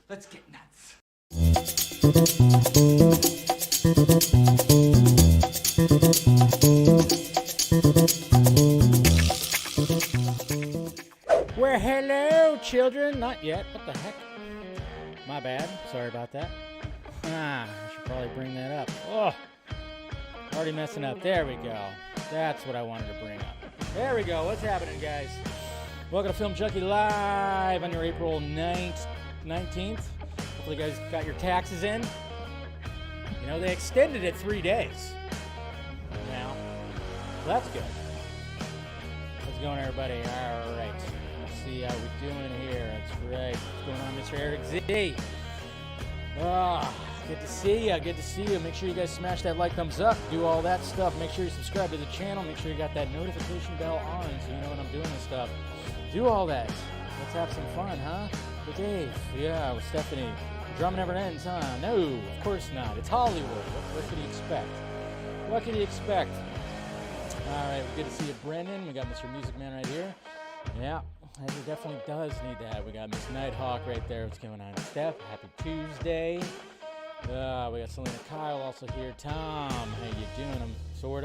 Let's get nuts. Well, hello, children. Not yet. What the heck? My bad. Sorry about that. I should probably bring that up. Oh, already messing up. There we go. That's what I wanted to bring up. There we go. What's happening, guys? Welcome to Film Junkee Live on your April 19th. Hopefully you guys got your taxes in. You know, they extended it 3 days now. So that's good. How's it going, everybody? All right. Let's see how we're doing here. That's right. What's going on, Mr. Eric Z? Good to see you. Good to see you. Make sure you guys smash that like, thumbs up. Do all that stuff. Make sure you subscribe to the channel. Make sure you got that notification bell on so you know when I'm doing this stuff. Do all that. Let's have some fun, huh? With Dave. Yeah, with Stephanie. The drama never ends, huh? No, of course not. It's Hollywood. What could you expect? What could you expect? All right, good to see you, Brendan. We got Mr. Music Man right here. Yeah, he definitely does need that. We got Miss Nighthawk right there. What's going on, Steph? Happy Tuesday. We got Selena Kyle also here. Tom, how you doing?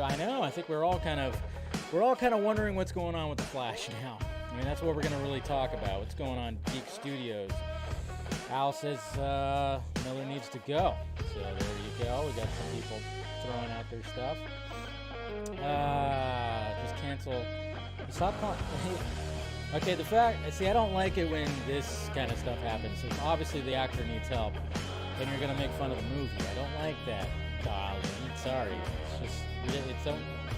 I know. I think we're all kind of wondering what's going on with the Flash now. I mean, that's what we're going to really talk about. What's going on Geek Studios. Al says Miller needs to go. So there you go. We got some people throwing out their stuff. Just cancel. Stop calling. Okay, I don't like it when this kind of stuff happens. So obviously the actor needs help, and you're going to make fun of the movie. I don't like that, darling. Sorry.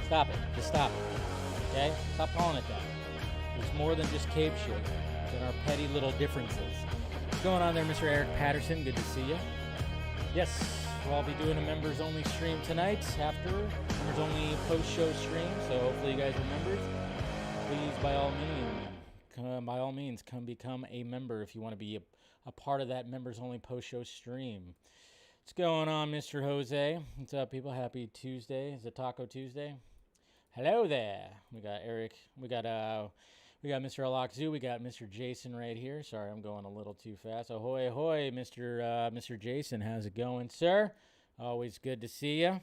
Stop it. Just stop it. Okay? Stop calling it that. There's more than just cape shit than our petty little differences. What's going on there, Mr. Eric Patterson? Good to see you. Yes, I'll be doing a members-only stream tonight after members-only post-show stream, so hopefully you guys remembered. Please, by all means, come become a member if you want to be a part of that members-only post-show stream. What's going on, Mr. Jose? What's up, people? Happy Tuesday. Is it Taco Tuesday? Hello there. We got Eric. We got Mr. Alakzu. We got Mr. Jason right here. Sorry, I'm going a little too fast. Ahoy, ahoy, Mr. Jason. How's it going, sir? Always good to see you.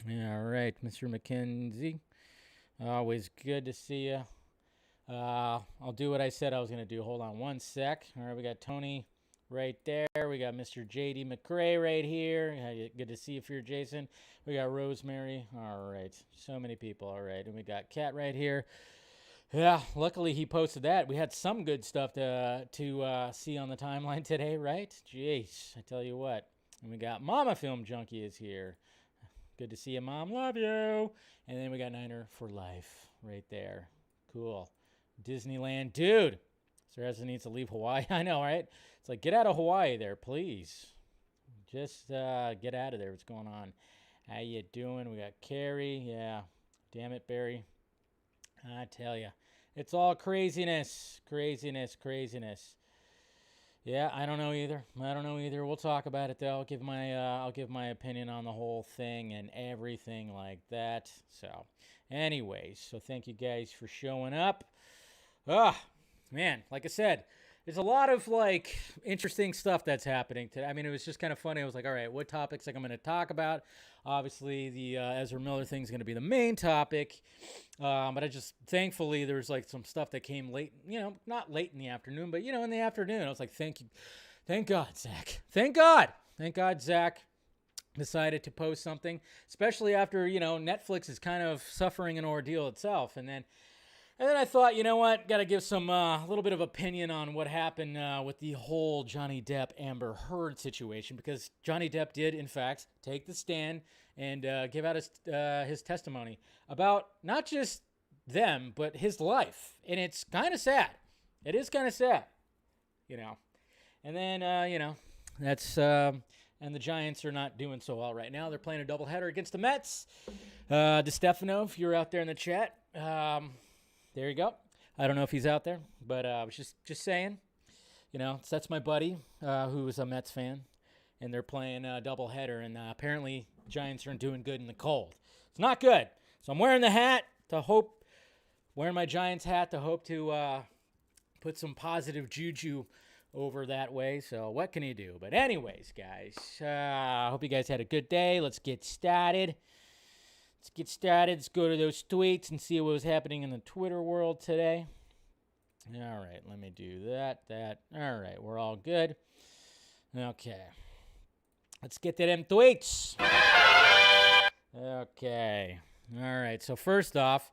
All right, Mr. McKenzie. Always good to see you. I'll do what I said I was going to do. Hold on one sec. All right, we got Tony right there. We got Mr. J.D. McCrae right here. Good to see you for your Jason. We got Rosemary. All right. So many people. All right. And we got Kat right here. Yeah, luckily he posted that. We had some good stuff to see on the timeline today, right? Jeez, I tell you what. And we got Mama Film Junkie is here. Good to see you, Mom. Love you. And then we got Niner for Life right there. Cool. Disneyland. Dude. Sarasa needs to leave Hawaii. I know, right? It's like, get out of Hawaii there, please. Just get out of there. What's going on? How you doing? We got Carrie. Yeah. Damn it, Barry. I tell you. It's all craziness. Craziness. Yeah, I don't know either. We'll talk about it, though. I'll give my opinion on the whole thing and everything like that. So, anyways, thank you guys for showing up. Man, like I said, there's a lot of interesting stuff that's happening today. I mean, it was just kind of funny. I was like, all right, what topics I'm going to talk about? Obviously, the Ezra Miller thing is going to be the main topic. But thankfully, there was some stuff that came late, not late in the afternoon, but, in the afternoon. I was like, thank God, Zack. Thank God, Zack decided to post something, especially after, Netflix is kind of suffering an ordeal itself. And then I thought, you know what, got to give some a little bit of opinion on what happened with the whole Johnny Depp Amber Heard situation, because Johnny Depp did, in fact, take the stand and give out his testimony about not just them, but his life. And it's kind of sad. It is kind of sad, And then, that's... and the Giants are not doing so well right now. They're playing a doubleheader against the Mets. DeStefano, if you're out there in the chat... there you go. I don't know if he's out there, but I was just saying, that's my buddy who is a Mets fan, and they're playing a doubleheader, and apparently Giants aren't doing good in the cold. It's not good. So I'm wearing the hat wearing my Giants hat to hope to put some positive juju over that way. So what can you do? But anyways, guys, I hope you guys had a good day. Let's get started. Let's go to those tweets and see what was happening in the Twitter world today. All right, let me do that. All right, we're all good. Okay. Let's get to them tweets. Okay. All right, so first off,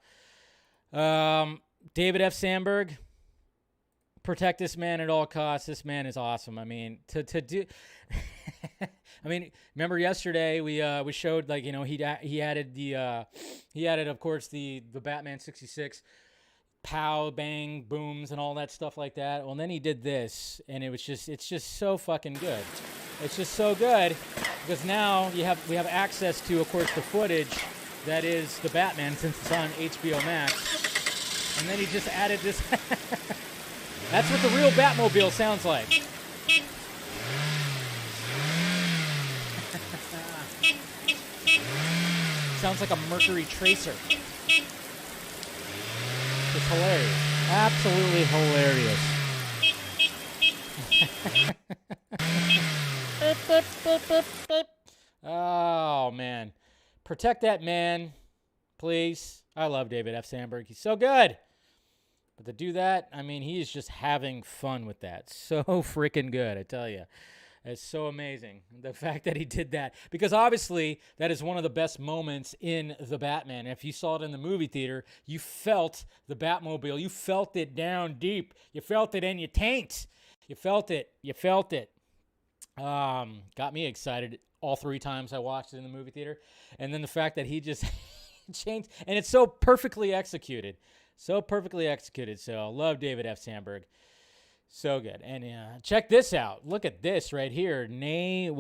David F. Sandberg, protect this man at all costs. This man is awesome. I mean, to do I mean, remember yesterday we showed, like, you know, he added of course the Batman 66 pow bang booms and all that stuff like that. Well, and then he did this, and it's just so fucking good. It's just so good because now we have access to, of course, the footage that is the Batman, since it's on HBO Max. And then he just added this. That's what the real Batmobile sounds like. Sounds like a Mercury Tracer. It's hilarious. Absolutely hilarious. Oh, man. Protect that man, please. I love David F. Sandberg. He's so good. But to do that, I mean, he is just having fun with that. So freaking good, I tell you. It's so amazing, the fact that he did that. Because obviously, that is one of the best moments in the Batman. If you saw it in the movie theater, you felt the Batmobile. You felt it down deep. You felt it in your taint. You felt it. Got me excited all 3 times I watched it in the movie theater. And then the fact that he just changed. And it's so perfectly executed. So I love David F. Sandberg. So good. And check this out. Look at this right here. Nate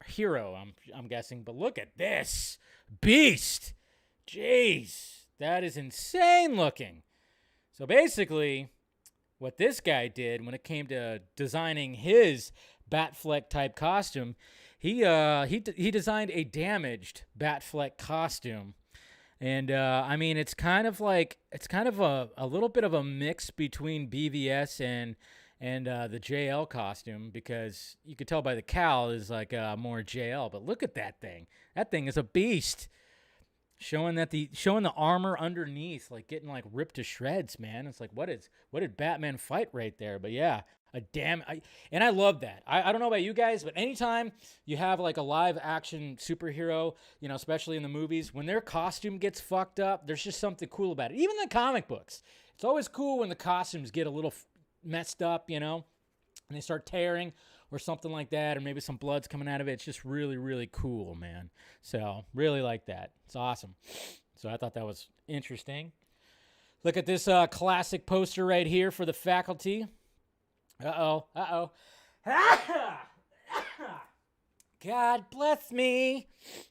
Hero, I'm guessing. But look at this. Beast. Jeez. That is insane looking. So basically, what this guy did when it came to designing his Batfleck type costume, he designed a damaged Batfleck costume. And, I mean, it's kind of a little bit of a mix between BVS and the JL costume, because you could tell by the cowl is like more JL. But look at that thing. That thing is a beast. Showing the armor underneath, like getting like ripped to shreds, man. It's like, what did Batman fight right there? But yeah. And I love that. I don't know about you guys, but anytime you have like a live action superhero, you know, especially in the movies, when their costume gets fucked up, there's just something cool about it. Even the comic books, it's always cool when the costumes get a little messed up, you know, and they start tearing or something like that, or maybe some blood's coming out of it. It's just really, really cool, man. So really like that. It's awesome. So I thought that was interesting. Look at this classic poster right here for the faculty. Uh-oh. God bless me.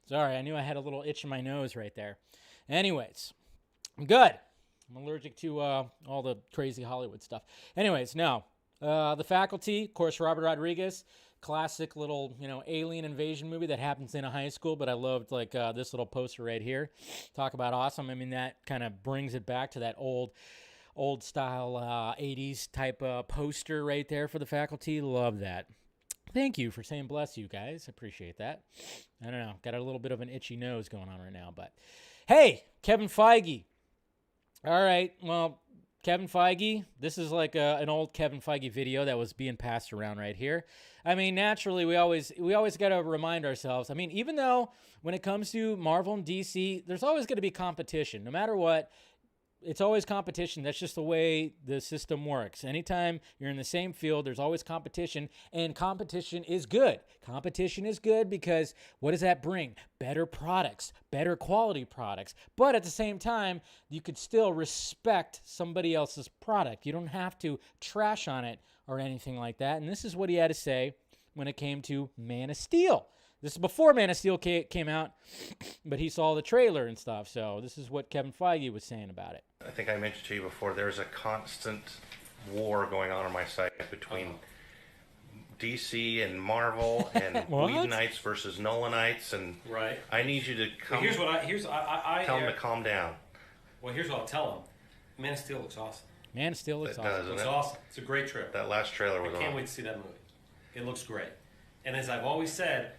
Sorry, I knew I had a little itch in my nose right there. Anyways, I'm good. I'm allergic to all the crazy Hollywood stuff. Anyways, no. The faculty, of course, Robert Rodriguez. Classic little, you know, alien invasion movie that happens in a high school, but I loved, like, this little poster right here. Talk about awesome. I mean, that kind of brings it back to that old style 80s type poster right there for the faculty. Love that. Thank you for saying bless you, guys. Appreciate that. I don't know. Got a little bit of an itchy nose going on right now. But, hey, Kevin Feige. All right. Well, Kevin Feige, this is like an old Kevin Feige video that was being passed around right here. I mean, naturally, we always got to remind ourselves. I mean, even though when it comes to Marvel and DC, there's always going to be competition. No matter what, it's always competition. That's just the way the system works. Anytime you're in the same field, there's always competition, and competition is good. Competition is good because what does that bring? Better products, better quality products. But at the same time, you could still respect somebody else's product. You don't have to trash on it or anything like that. And this is what he had to say when it came to Man of Steel. This is before Man of Steel came out, but he saw the trailer and stuff. So this is what Kevin Feige was saying about it. I think I mentioned to you before, there's a constant war going on my site between DC and Marvel and Whedonites versus Nolanites, and right. I need you to come. Well, I tell them to calm down. Well, here's what I'll tell them. Man of Steel looks awesome. Man of Steel looks It awesome. does, It's isn't it? awesome. It's a great trailer. That last trailer was I can't on. wait to see that movie. It looks great. And as I've always said,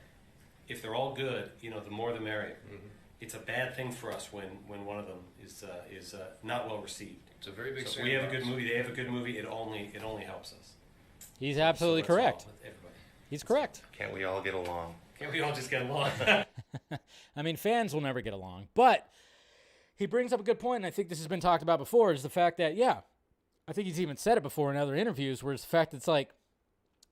if they're all good, the more the merrier. Mm-hmm. It's a bad thing for us when one of them is not well received. It's a very big. So if we have a good movie, they have a good movie. It only helps us. He's absolutely So that's correct. all with everybody. He's correct. Can't we all get along? Can't we all just get along? I mean, fans will never get along. But he brings up a good point, and I think this has been talked about before, is the fact that, I think he's even said it before in other interviews, where it's the fact it's like,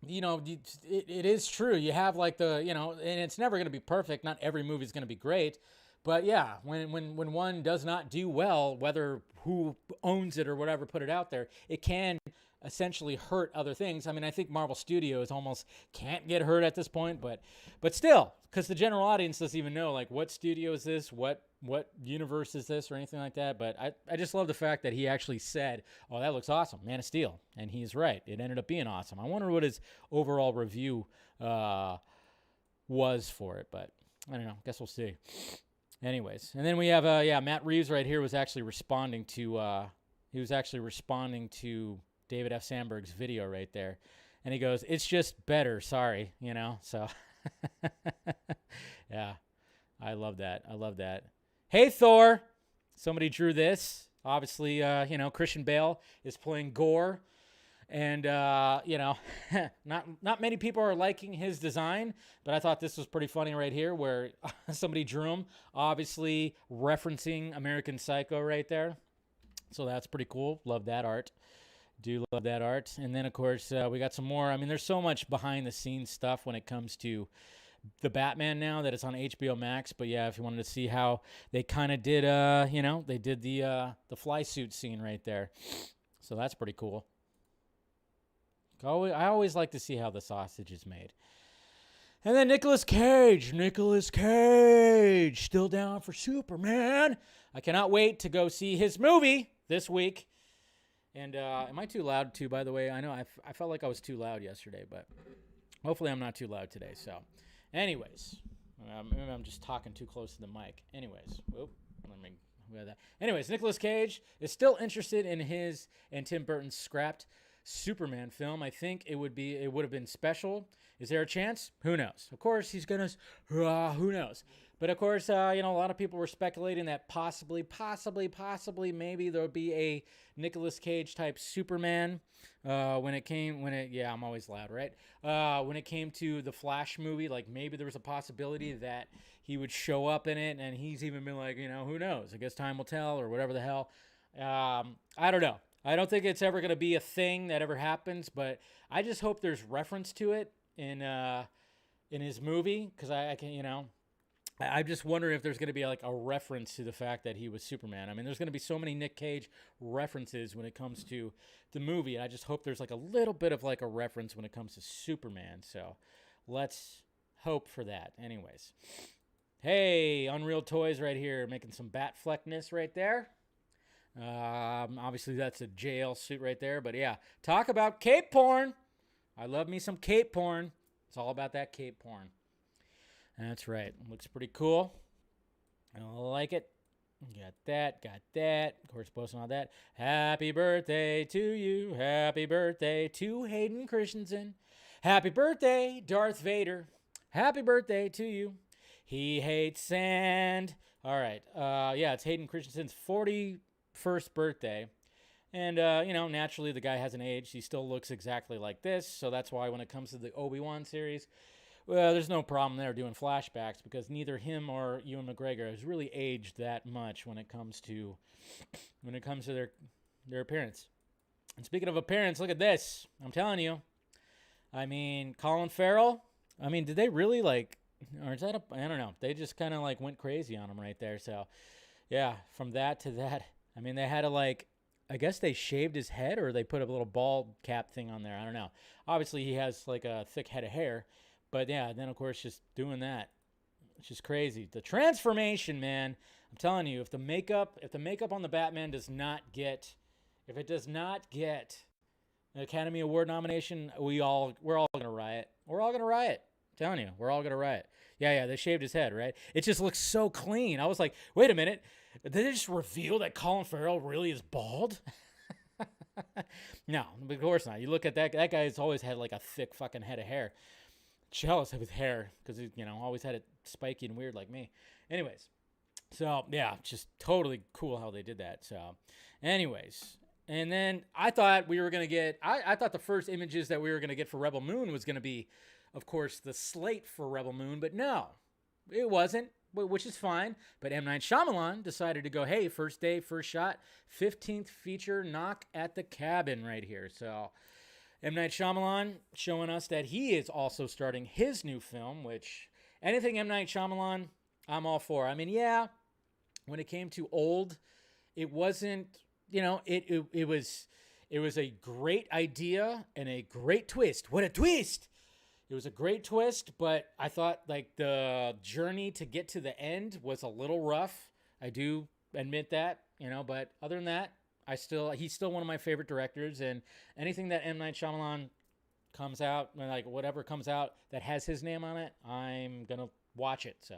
it is true. You have like and it's never going to be perfect. Not every movie is going to be great. But yeah, when one does not do well, whether who owns it or whatever put it out there, it can essentially hurt other things. I mean, I think Marvel Studios almost can't get hurt at this point, but still, because the general audience doesn't even know, like, what studio is this, what universe is this, or anything like that. But I just love the fact that he actually said, oh, that looks awesome, Man of Steel. And he's right. It ended up being awesome. I wonder what his overall review was for it, but I don't know. Guess we'll see. Anyways, and then we have Matt Reeves right here was actually responding to David F. Sandberg's video right there, and he goes, "It's just better, sorry," So yeah, I love that. Hey Thor, somebody drew this. Obviously, Christian Bale is playing Gore. And, not many people are liking his design, but I thought this was pretty funny right here where somebody drew him, obviously referencing American Psycho right there. So that's pretty cool. Love that art. Do love that art. And then, of course, we got some more. I mean, there's so much behind-the-scenes stuff when it comes to the Batman now that it's on HBO Max. But, yeah, if you wanted to see how they kind of did, they did the fly suit scene right there. So that's pretty cool. I always like to see how the sausage is made. And then Nicolas Cage, still down for Superman. I cannot wait to go see his movie this week. And am I too loud too, by the way? I know I felt like I was too loud yesterday, but hopefully I'm not too loud today. So anyways, maybe I'm just talking too close to the mic. Anyways, Nicolas Cage is still interested in his and Tim Burton's scrapped Superman film. I think it would have been special. Is there a chance? Who knows? Of course, he's gonna. Who knows? But of course, a lot of people were speculating that possibly, maybe there would be a Nicolas Cage type Superman. I'm always loud, right? When it came to the Flash movie, like maybe there was a possibility that he would show up in it, and he's even been like, who knows? I guess time will tell, or whatever the hell. I don't know. I don't think it's ever going to be a thing that ever happens, but I just hope there's reference to it in his movie, because I'm just wondering if there's going to be like a reference to the fact that he was Superman. I mean, there's going to be so many Nick Cage references when it comes to the movie, and I just hope there's like a little bit of like a reference when it comes to Superman. So let's hope for that. Anyways, hey, Unreal Toys right here making some Batfleckness right there. Obviously that's a jail suit right there, but yeah, talk about cape porn. I love me some cape porn. It's all about that cape porn. That's right. Looks pretty cool. I like it. Got that. Of course, posting all that. Happy birthday to you. Happy birthday to Hayden Christensen. Happy birthday, Darth Vader. Happy birthday to you. He hates sand. All right. It's Hayden Christensen's 41st birthday. And, naturally the guy hasn't aged. He still looks exactly like this. So that's why when it comes to the Obi-Wan series, well, there's no problem there doing flashbacks, because neither him or Ewan McGregor has really aged that much when it comes to their appearance. And speaking of appearance, look at this. I'm telling you. I mean, Colin Farrell. I mean, did they really or is that I don't know. They just kind of went crazy on him right there. So, yeah, from that to that. I mean, they had to I guess they shaved his head, or they put a little bald cap thing on there. I don't know. Obviously, he has a thick head of hair. But yeah, then of course just doing that, it's just crazy. The transformation, man. I'm telling you, if the makeup on the Batman does not get an Academy Award nomination, we're all gonna riot. We're all gonna riot. I'm telling you, we're all gonna riot. Yeah, they shaved his head, right? It just looks so clean. I was like, wait a minute, did they just reveal that Colin Farrell really is bald? No, of course not. You look at that guy's always had like a thick fucking head of hair. Jealous of his hair because he, always had it spiky and weird like me. Anyways, so yeah, just totally cool how they did that. So, anyways, and then I thought we were gonna get. I thought the first images that we were gonna get for Rebel Moon was gonna be, of course, the slate for Rebel Moon, but no, it wasn't. Which is fine, but M. Night Shyamalan decided to go, hey, first day, first shot, 15th feature, Knock at the Cabin right here. So M. Night Shyamalan showing us that he is also starting his new film, which anything M. Night Shyamalan, I'm all for. I mean, yeah, when it came to Old, it wasn't, it was a great idea and a great twist. What a twist! It was a great twist, but I thought like the journey to get to the end was a little rough. I do admit that, but other than that, he's still one of my favorite directors, and anything that M. Night Shyamalan comes out, like whatever comes out that has his name on it, I'm going to watch it. So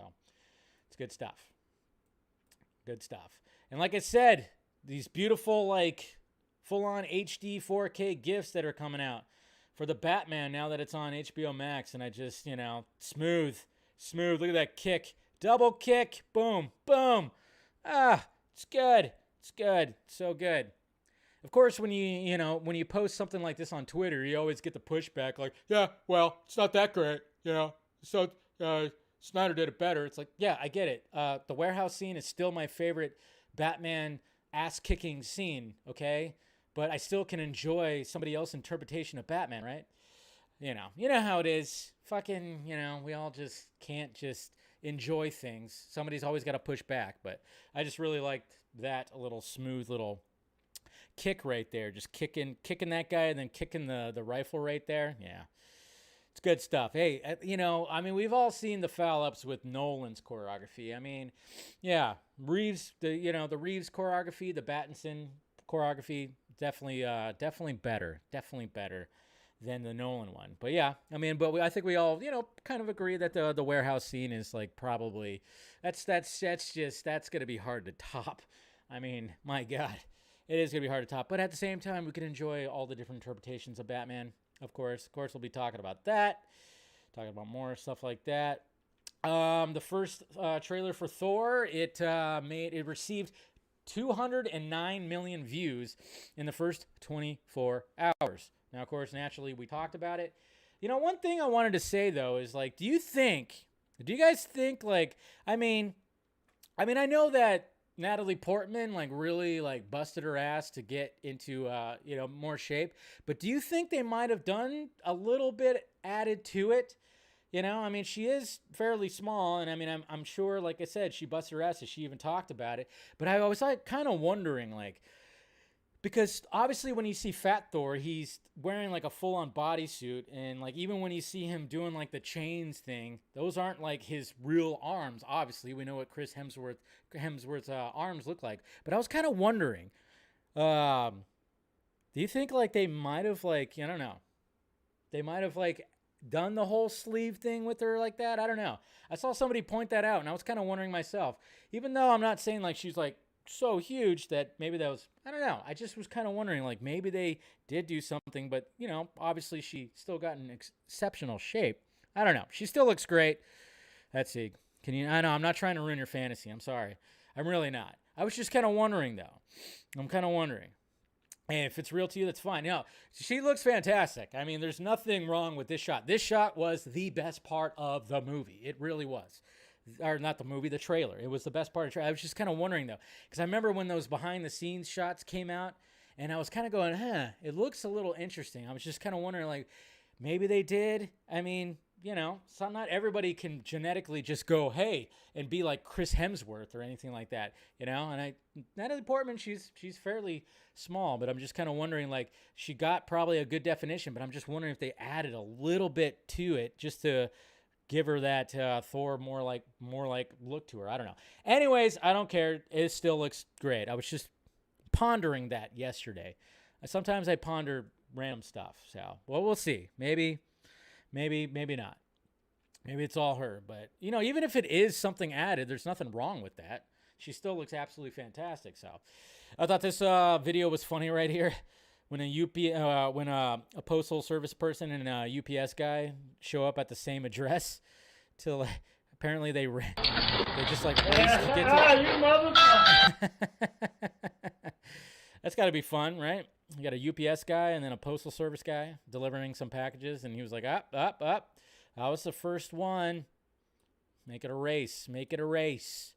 it's good stuff. Good stuff. And like I said, these beautiful, like full-on HD 4K GIFs that are coming out for the Batman now that it's on HBO Max, and I just, smooth. Look at that kick. Double kick. Boom. Boom. It's good. It's good. So good. Of course, when you post something like this on Twitter, you always get the pushback like, yeah, well, it's not that great, So Snyder did it better. It's like, yeah, I get it. The warehouse scene is still my favorite Batman ass-kicking scene, okay? But I still can enjoy somebody else's interpretation of Batman, right? You know how it is. Fucking, we all just can't just enjoy things. Somebody's always got to push back. But I just really liked that little smooth little kick right there. Just kicking that guy and then kicking the rifle right there. Yeah. It's good stuff. Hey, we've all seen the foul-ups with Nolan's choreography. I mean, yeah, Reeves, the Reeves choreography, the Pattinson choreography, definitely better than the Nolan one. But yeah, I think we all, kind of agree that the warehouse scene is like probably that's going to be hard to top. I mean, my God, it is going to be hard to top. But at the same time, we can enjoy all the different interpretations of Batman. Of course, we'll be talking about that, talking about more stuff like that. The first trailer for Thor, it received 209 million views in the first 24 hours. Now, of course, naturally, we talked about it. One thing I wanted to say, though, is, like, do you guys think, like, I know that Natalie Portman, like, really, like, busted her ass to get into, more shape, but do you think they might have done a little bit added to it? She is fairly small, and I'm sure, like I said, she busted her ass, and she even talked about it. But I was like kind of wondering, like, because obviously when you see Fat Thor, he's wearing like a full-on bodysuit, and like even when you see him doing like the chains thing, those aren't like his real arms. Obviously, we know what Chris Hemsworth's arms look like. But I was kind of wondering, do you think like they might have like they might have like done the whole sleeve thing with her like that? I don't know. I saw somebody point that out, and I was kind of wondering myself. Even though I'm not saying like she's like so huge that maybe that was, I don't know. I just was kind of wondering like maybe they did do something, but obviously she still got in exceptional shape. I don't know. She still looks great. Let's see. I know I'm not trying to ruin your fantasy. I'm sorry. I'm really not. I was just kind of wondering though. I'm kind of wondering. And if it's real to you, that's fine. She looks fantastic. There's nothing wrong with this shot. This shot was the best part of the movie. It really was. Or not the movie, the trailer. It was the best part of the trailer. I was just kind of wondering, though, because I remember when those behind-the-scenes shots came out, and I was kind of going, it looks a little interesting. I was just kind of wondering, like, maybe they did. So not everybody can genetically just go, hey, and be like Chris Hemsworth or anything like that, And Natalie Portman, she's fairly small, but I'm just kind of wondering, like, she got probably a good definition, but I'm just wondering if they added a little bit to it just to give her that Thor more like look to her. I don't know. Anyways, I don't care. It still looks great. I was just pondering that yesterday. Sometimes I ponder random stuff. So, well, we'll see. Maybe not. Maybe it's all her. But, even if it is something added, there's nothing wrong with that. She still looks absolutely fantastic. So, I thought this video was funny right here. when a postal service person and a UPS guy show up at the same address to like, apparently they just like race to get to you motherfucker! That's got to be fun, right? You got a UPS guy and then a postal service guy delivering some packages, and he was like, up. I was the first one. Make it a race. Make it a race.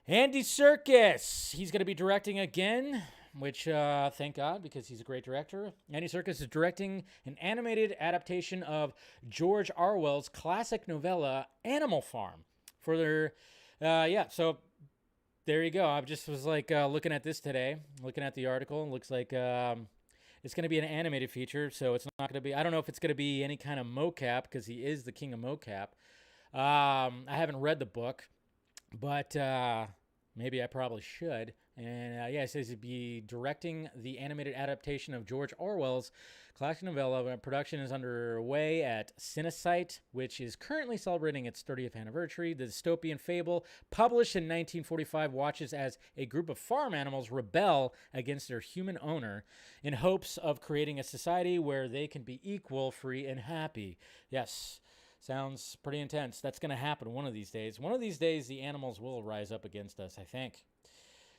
Andy Serkis. He's going to be directing again, which thank God, because he's a great director. Andy Serkis is directing an animated adaptation of George Orwell's classic novella Animal Farm. For their, so there you go. I just was like looking at this today, looking at the article. It looks like it's going to be an animated feature, so it's not going to be, I don't know if it's going to be any kind of mocap, because he is the king of mocap. I haven't read the book, but maybe I probably should. And it says he'd be directing the animated adaptation of George Orwell's classic novella. Production is underway at Cinesite, which is currently celebrating its 30th anniversary. The dystopian fable, published in 1945, watches as a group of farm animals rebel against their human owner in hopes of creating a society where they can be equal, free, and happy. Yes. Sounds pretty intense. That's going to happen one of these days. One of these days, the animals will rise up against us, I think.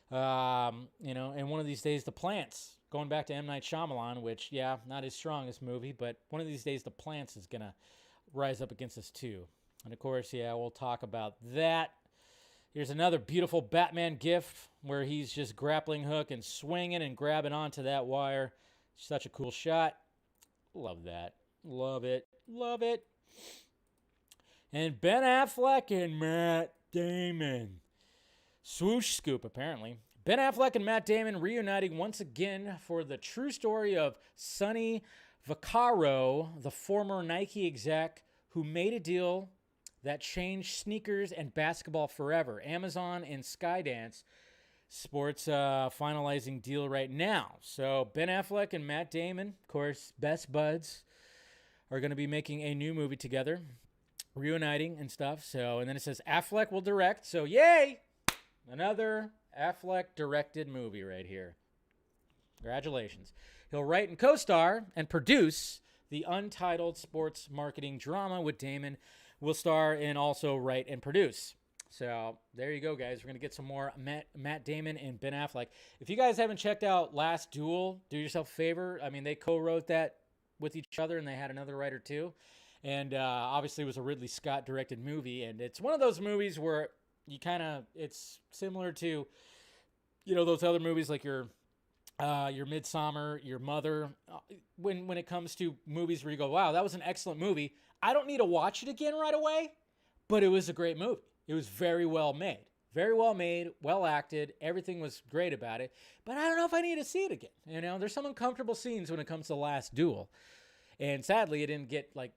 And one of these days, the plants. Going back to M. Night Shyamalan, which, not his strongest movie, but one of these days, the plants is going to rise up against us, too. And, of course, we'll talk about that. Here's another beautiful Batman gif where he's just grappling hook and swinging and grabbing onto that wire. Such a cool shot. Love that. Love it. Love it. And Ben Affleck and Matt Damon. Swoosh scoop, apparently. Ben Affleck and Matt Damon reuniting once again for the true story of Sonny Vaccaro, the former Nike exec who made a deal that changed sneakers and basketball forever. Amazon and Skydance Sports finalizing deal right now. So Ben Affleck and Matt Damon, of course, best buds, are going to be making a new movie together. Reuniting and stuff. So, and then it says Affleck will direct. So, yay! Another Affleck directed movie right here. Congratulations. He'll write and co-star and produce the untitled sports marketing drama with Damon. Will star and also write and produce. So, there you go, guys. We're going to get some more Matt Damon and Ben Affleck. If you guys haven't checked out Last Duel, do yourself a favor. I mean, they co-wrote that with each other, and they had another writer too. And obviously it was a Ridley Scott directed movie. And it's one of those movies where you it's similar to, those other movies like your Midsommar, your Mother. When it comes to movies where you go, wow, that was an excellent movie. I don't need to watch it again right away, but it was a great movie. It was very well made. Very well made, well acted. Everything was great about it. But I don't know if I need to see it again. There's some uncomfortable scenes when it comes to Last Duel. And sadly, it didn't get like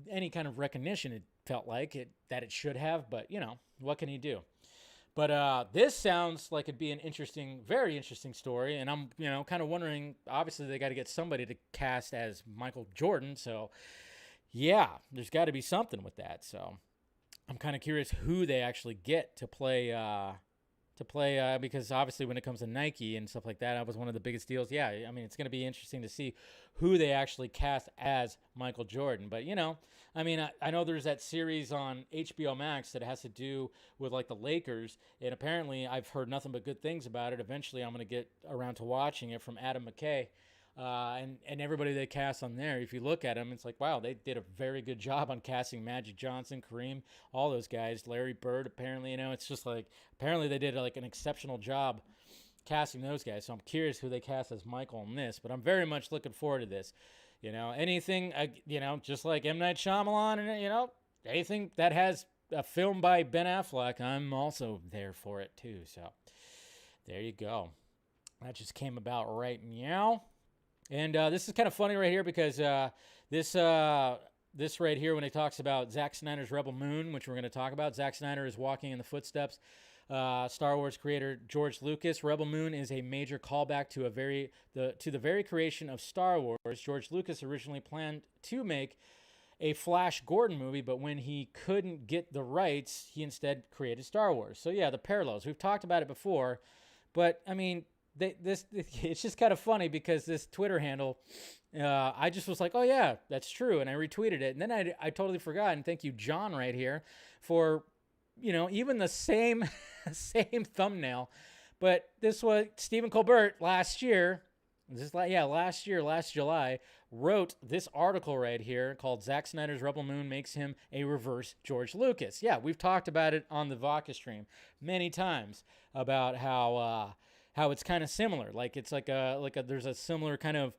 any kind of recognition, it felt like that it should have, but what can you do? But this sounds like it'd be an interesting, very interesting story, and I'm kind of wondering, obviously they got to get somebody to cast as Michael Jordan, so there's got to be something with that. So I'm kind of curious who they actually get to play because obviously when it comes to Nike and stuff like that was one of the biggest deals. I mean, it's going to be interesting to see who they actually cast as Michael Jordan. But, I know there's that series on HBO Max that has to do with like the Lakers, and apparently I've heard nothing but good things about it. Eventually I'm going to get around to watching it, from Adam McKay. And everybody they cast on there, if you look at them, it's like, wow, they did a very good job on casting Magic Johnson, Kareem, all those guys, Larry Bird, apparently, it's just like, apparently they did like an exceptional job casting those guys. So I'm curious who they cast as Michael in this, but I'm very much looking forward to this. Anything, just like M. Night Shyamalan and, anything that has a film by Ben Affleck, I'm also there for it too. So there you go. That just came about right now. And this is kind of funny right here because this right here, when it talks about Zack Snyder's Rebel Moon, which we're going to talk about, Zack Snyder is walking in the footsteps. Star Wars creator George Lucas. Rebel Moon is a major callback to the very creation of Star Wars. George Lucas originally planned to make a Flash Gordon movie, but when he couldn't get the rights, he instead created Star Wars. So yeah, the parallels. We've talked about it before, but I mean, it's just kind of funny because this Twitter handle, I just was like, oh yeah, that's true, and I retweeted it, and then I totally forgot. And thank you, John, right here, for even the same same thumbnail, but this was Stephen Colbert last year. Last July, wrote this article right here called Zack Snyder's Rebel Moon Makes Him a Reverse George Lucas. Yeah, we've talked about it on the Vodka stream many times about how it's kind of similar. Like it's like there's a similar kind of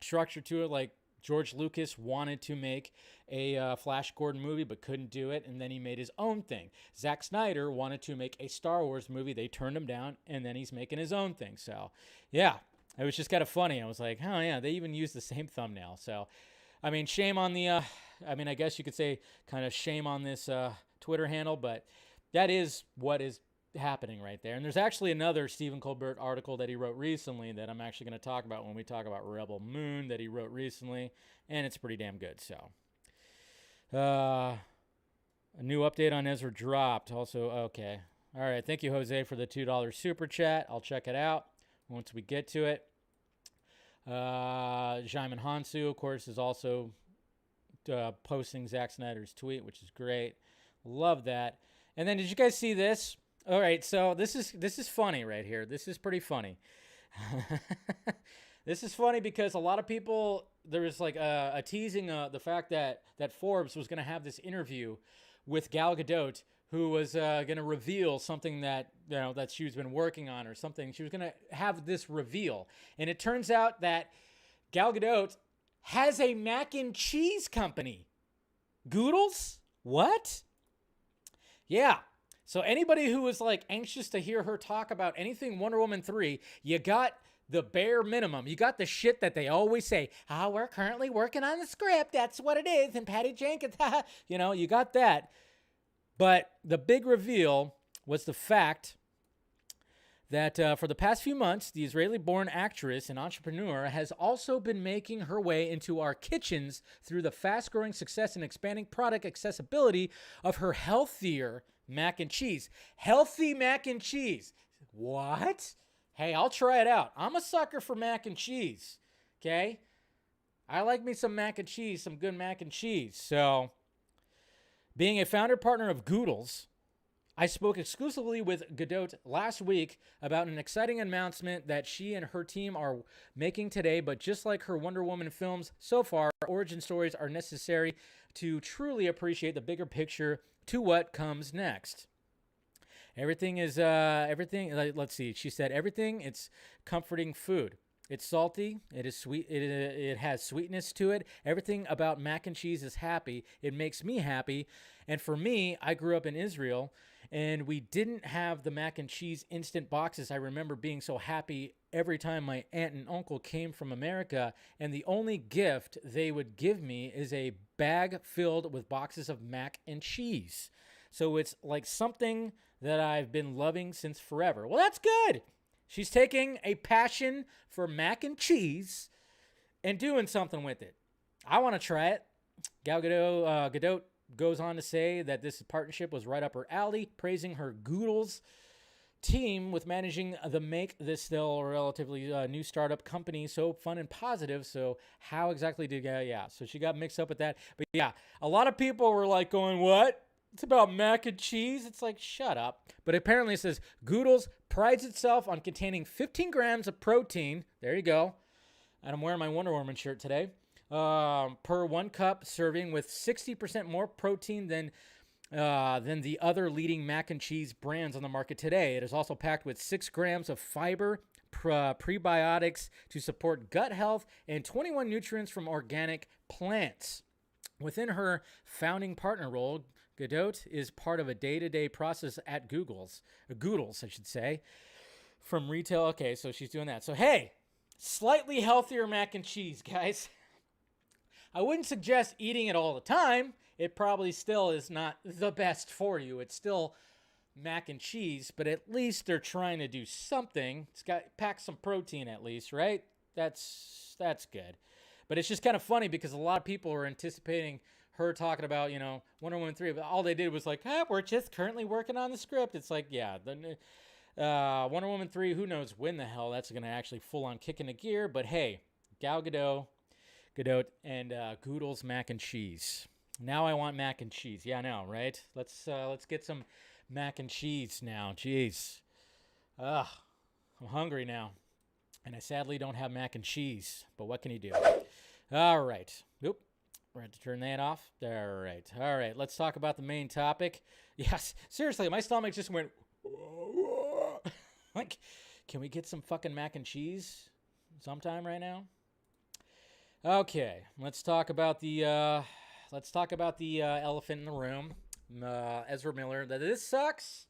structure to it. Like George Lucas wanted to make a Flash Gordon movie but couldn't do it, and then he made his own thing. Zack Snyder wanted to make a Star Wars movie. They turned him down, and then he's making his own thing. So, yeah. It was just kind of funny. I was like, oh, yeah, they even used the same thumbnail. So, I mean, shame on the, I guess you could say kind of shame on this Twitter handle, but that is what is happening right there. And there's actually another Stephen Colbert article that he wrote recently that I'm actually going to talk about when we talk about Rebel Moon that he wrote recently, and it's pretty damn good. So, a new update on Ezra dropped. Also, okay. All right, thank you, Jose, for the $2 super chat. I'll check it out once we get to it. Jaimin Hansu, of course, is also posting Zack Snyder's tweet, which is great. Love that. And then did you guys see this? All right, so this is funny right here. This is pretty funny. This is funny because a lot of people, there was like a teasing the fact that Forbes was going to have this interview with Gal Gadot, who was going to reveal something that that she's been working on or something. She was going to have this reveal. And it turns out that Gal Gadot has a mac and cheese company. Goodles? What? Yeah. So anybody who was like anxious to hear her talk about anything Wonder Woman 3, you got the bare minimum. You got the shit that they always say. We're currently working on the script. That's what it is. And Patty Jenkins, you got that. But the big reveal was the fact that for the past few months, the Israeli-born actress and entrepreneur has also been making her way into our kitchens through the fast-growing success and expanding product accessibility of her healthier mac and cheese. Healthy mac and cheese. What? Hey, I'll try it out. I'm a sucker for mac and cheese, okay? I like me some mac and cheese, some good mac and cheese. So, being a founder partner of Goodles, I spoke exclusively with Gadot last week about an exciting announcement that she and her team are making today, but just like her Wonder Woman films so far, origin stories are necessary to truly appreciate the bigger picture to what comes next. Everything. Let's see. She said everything. It's comforting food. It's salty. It is sweet. It has sweetness to it. Everything about mac and cheese is happy. It makes me happy. And for me, I grew up in Israel, and we didn't have the mac and cheese instant boxes. I remember being so happy every time my aunt and uncle came from America, and the only gift they would give me is a bag filled with boxes of mac and cheese. So it's like something that I've been loving since forever. Well, that's good. She's taking a passion for mac and cheese and doing something with it. I want to try it. Gal Gadot goes on to say that this partnership was right up her alley, praising her Goodles team with managing the make this still relatively new startup company so fun and positive. So how exactly did so she got mixed up with that. But yeah, a lot of people were like going, what? It's about mac and cheese. It's like, shut up. But apparently it says Goodles prides itself on containing 15 grams of protein. There you go. And I'm wearing my Wonder Woman shirt today. Per 1 cup serving, with 60% more protein than the other leading mac and cheese brands on the market today. It is also packed with 6 grams of fiber, prebiotics to support gut health, and 21 nutrients from organic plants. Within her founding partner role, Gadot is part of a day-to-day process at Goodles, I should say, from retail. Okay, so she's doing that. So, hey, slightly healthier mac and cheese, guys. I wouldn't suggest eating it all the time. It probably still is not the best for you. It's still mac and cheese, but at least they're trying to do something. It's got pack some protein at least, right? That's good. But it's just kind of funny because a lot of people were anticipating her talking about, Wonder Woman 3, but all they did was like, we're just currently working on the script. It's like, yeah, Wonder Woman 3, who knows when the hell that's going to actually full-on kick into gear. But hey, Gal Gadot, and Goodle's mac and cheese. Now I want mac and cheese. Yeah, I know, right? Let's get some mac and cheese now. Jeez. I'm hungry now. And I sadly don't have mac and cheese. But what can you do? All right. Oop. We're going to turn that off. All right. Let's talk about the main topic. Yes. Seriously, my stomach just went... Like, can we get some fucking mac and cheese sometime right now? Okay. Let's talk about the elephant in the room. Ezra Miller. This sucks.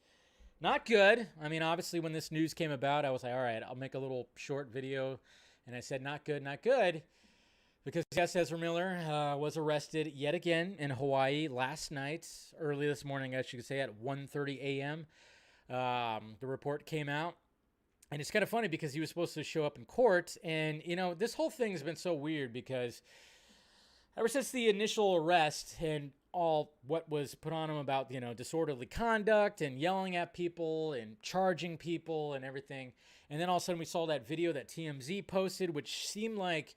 Not good. I mean, obviously, when this news came about, I was like, all right, I'll make a little short video. And I said, not good, not good. Because, yes, Ezra Miller was arrested yet again in Hawaii last night, early this morning, I guess you could say, at 1:30 a.m. The report came out. And it's kind of funny because he was supposed to show up in court. And, you know, this whole thing has been so weird because ever since the initial arrest and all what was put on him about, you know, disorderly conduct and yelling at people and charging people and everything. And then all of a sudden we saw that video that TMZ posted, which seemed like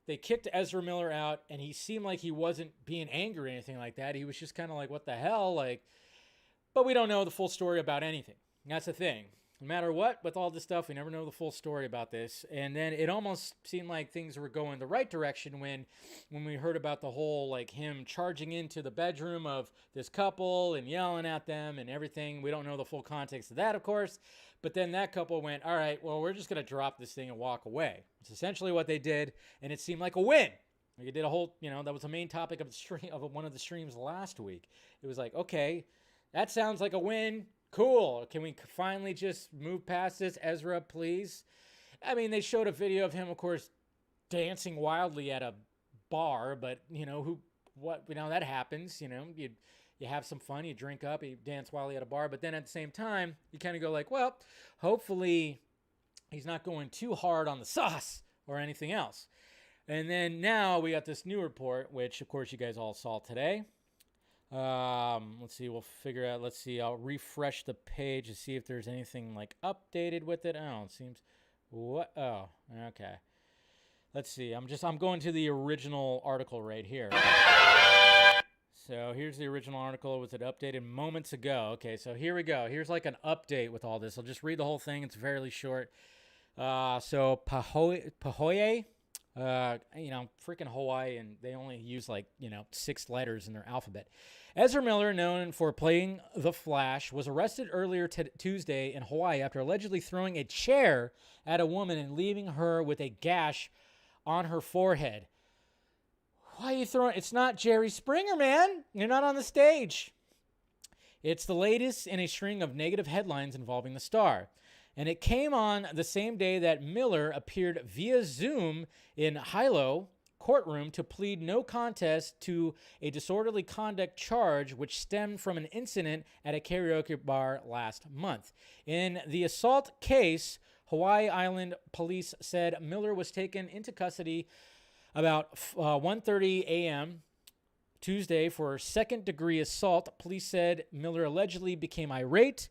they kicked Ezra Miller out and he seemed like he wasn't being angry or anything like that. He was just kind of like, what the hell? Like, but we don't know the full story about anything. That's the thing. No matter what, with all this stuff, we never know the full story about this. And then it almost seemed like things were going the right direction when we heard about the whole, like, him charging into the bedroom of this couple and yelling at them and everything. We don't know the full context of that, of course. But then that couple went, all right, well, we're just going to drop this thing and walk away. It's essentially what they did, and it seemed like a win. Like, it did a whole, you know, that was the main topic of the stream, of one of the streams last week. It was like, okay, that sounds like a win. Cool. Can we finally just move past this? Ezra, please. I mean, they showed a video of him, of course, dancing wildly at a bar, but, you know, that happens, you know, you have some fun, you drink up, you dance wildly at a bar, but then at the same time, you kind of go like, well, hopefully he's not going too hard on the sauce or anything else. And then now we got this new report, which, of course, you guys all saw today. Let's see, we'll figure out, let's see, I'll refresh the page to see if there's anything like updated with it. Oh, it seems, what? Oh, okay. Let's see, I'm going to the original article right here. So here's the original article. Was it updated moments ago? Okay, so here we go. Here's like an update with all this. I'll just read the whole thing. It's fairly short. So Pahoe, freaking Hawaii, and they only use 6 letters in their alphabet. Ezra Miller, known for playing The Flash, was arrested earlier Tuesday in Hawaii after allegedly throwing a chair at a woman and leaving her with a gash on her forehead. Why are you throwing? It's not Jerry Springer, man. You're not on the stage. It's the latest in a string of negative headlines involving the star. And it came on the same day that Miller appeared via Zoom in Hilo courtroom to plead no contest to a disorderly conduct charge which stemmed from an incident at a karaoke bar last month. In the assault case, Hawaii Island police said Miller was taken into custody about 1:30 a.m. Tuesday for second-degree assault. Police said Miller allegedly became irate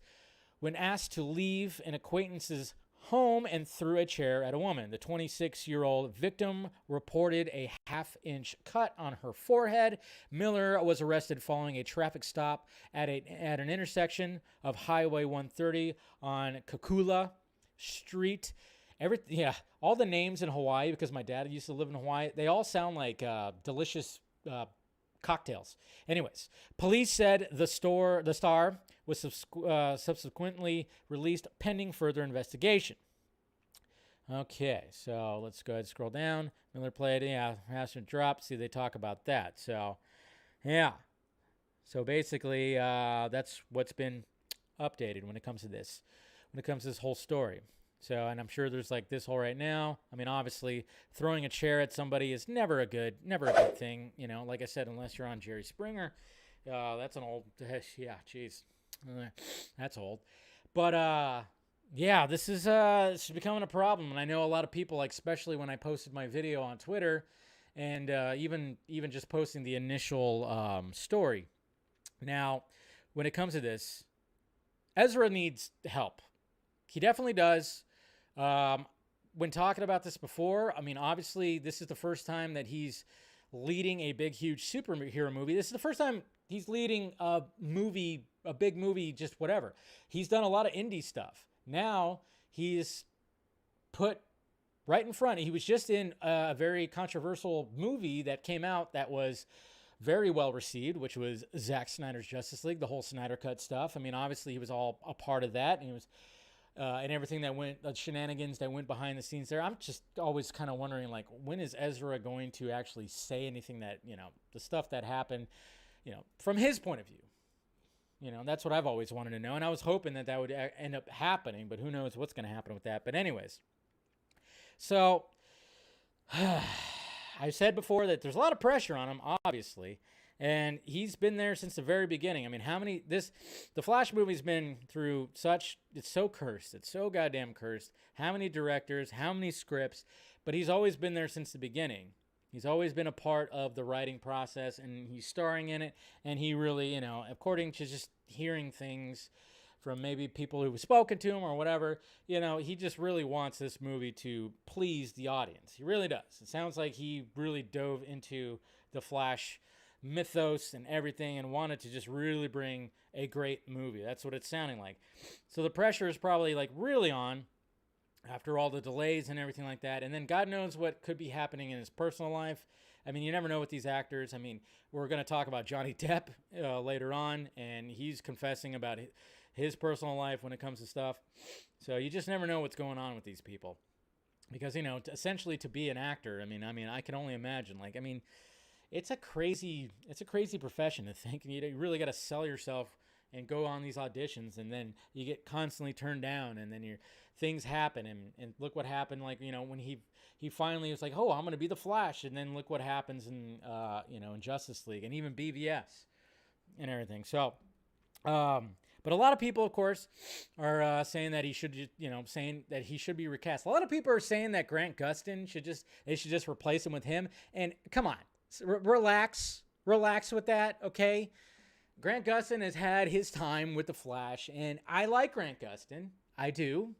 when asked to leave an acquaintance's home and threw a chair at a woman. The 26-year-old victim reported a half-inch cut on her forehead. Miller was arrested following a traffic stop at an intersection of Highway 130 on Kakula Street. All the names in Hawaii, because my dad used to live in Hawaii, they all sound like delicious cocktails. Anyways, police said the star was subsequently released pending further investigation. Okay, so let's go ahead and scroll down. Miller played, harassment dropped. See, they talk about that. So, yeah. So basically, that's what's been updated when it comes to this. When it comes to this whole story. So, and I'm sure there's like this whole right now. I mean, obviously, throwing a chair at somebody is never a good thing. You know, like I said, unless you're on Jerry Springer, that's an old, jeez, that's old. But this is becoming a problem, and I know a lot of people, like especially when I posted my video on Twitter, and even just posting the initial story. Now, when it comes to this, Ezra needs help. He definitely does. When talking about this before, I mean, obviously, this is the first time that he's leading a big, huge superhero movie. This is the first time he's leading a big movie, just whatever. He's done a lot of indie stuff. Now he's put right in front. He was just in a very controversial movie that came out that was very well received, which was Zack Snyder's Justice League, the whole Snyder Cut stuff. I mean, obviously, he was all a part of that, and he was and everything that went, the shenanigans that went behind the scenes there. I'm just always kind of wondering, like, when is Ezra going to actually say anything that, the stuff that happened, from his point of view? That's what I've always wanted to know, and I was hoping that would end up happening, but who knows what's going to happen with that. But anyways, so I said before that there's a lot of pressure on him, obviously, and he's been there since the very beginning. I mean, the Flash movie's been through it's so cursed. It's so goddamn cursed. How many directors, how many scripts, but he's always been there since the beginning. He's always been a part of the writing process, and he's starring in it, and he really, according to just hearing things from maybe people who've spoken to him or whatever, he just really wants this movie to please the audience. He really does. It sounds like he really dove into the Flash mythos and everything and wanted to just really bring a great movie. That's what it's sounding like. So the pressure is probably like really on after all the delays and everything like that. And then God knows what could be happening in his personal life. I mean, you never know with these actors. I mean, we're going to talk about Johnny Depp later on, and he's confessing about his personal life when it comes to stuff. So you just never know what's going on with these people. Because, essentially to be an actor, I mean, I can only imagine. It's a crazy profession to think. You really got to sell yourself and go on these auditions, and then you get constantly turned down, and then things happen, and look what happened. When he finally was like, oh, I'm going to be the Flash, and then look what happens in in Justice League and even BVS and everything. So, but a lot of people, of course, are saying that he should be recast. A lot of people are saying that Grant Gustin should just replace him with him. And come on. Relax with that, okay? Grant Gustin has had his time with the Flash, and I like Grant Gustin. I do.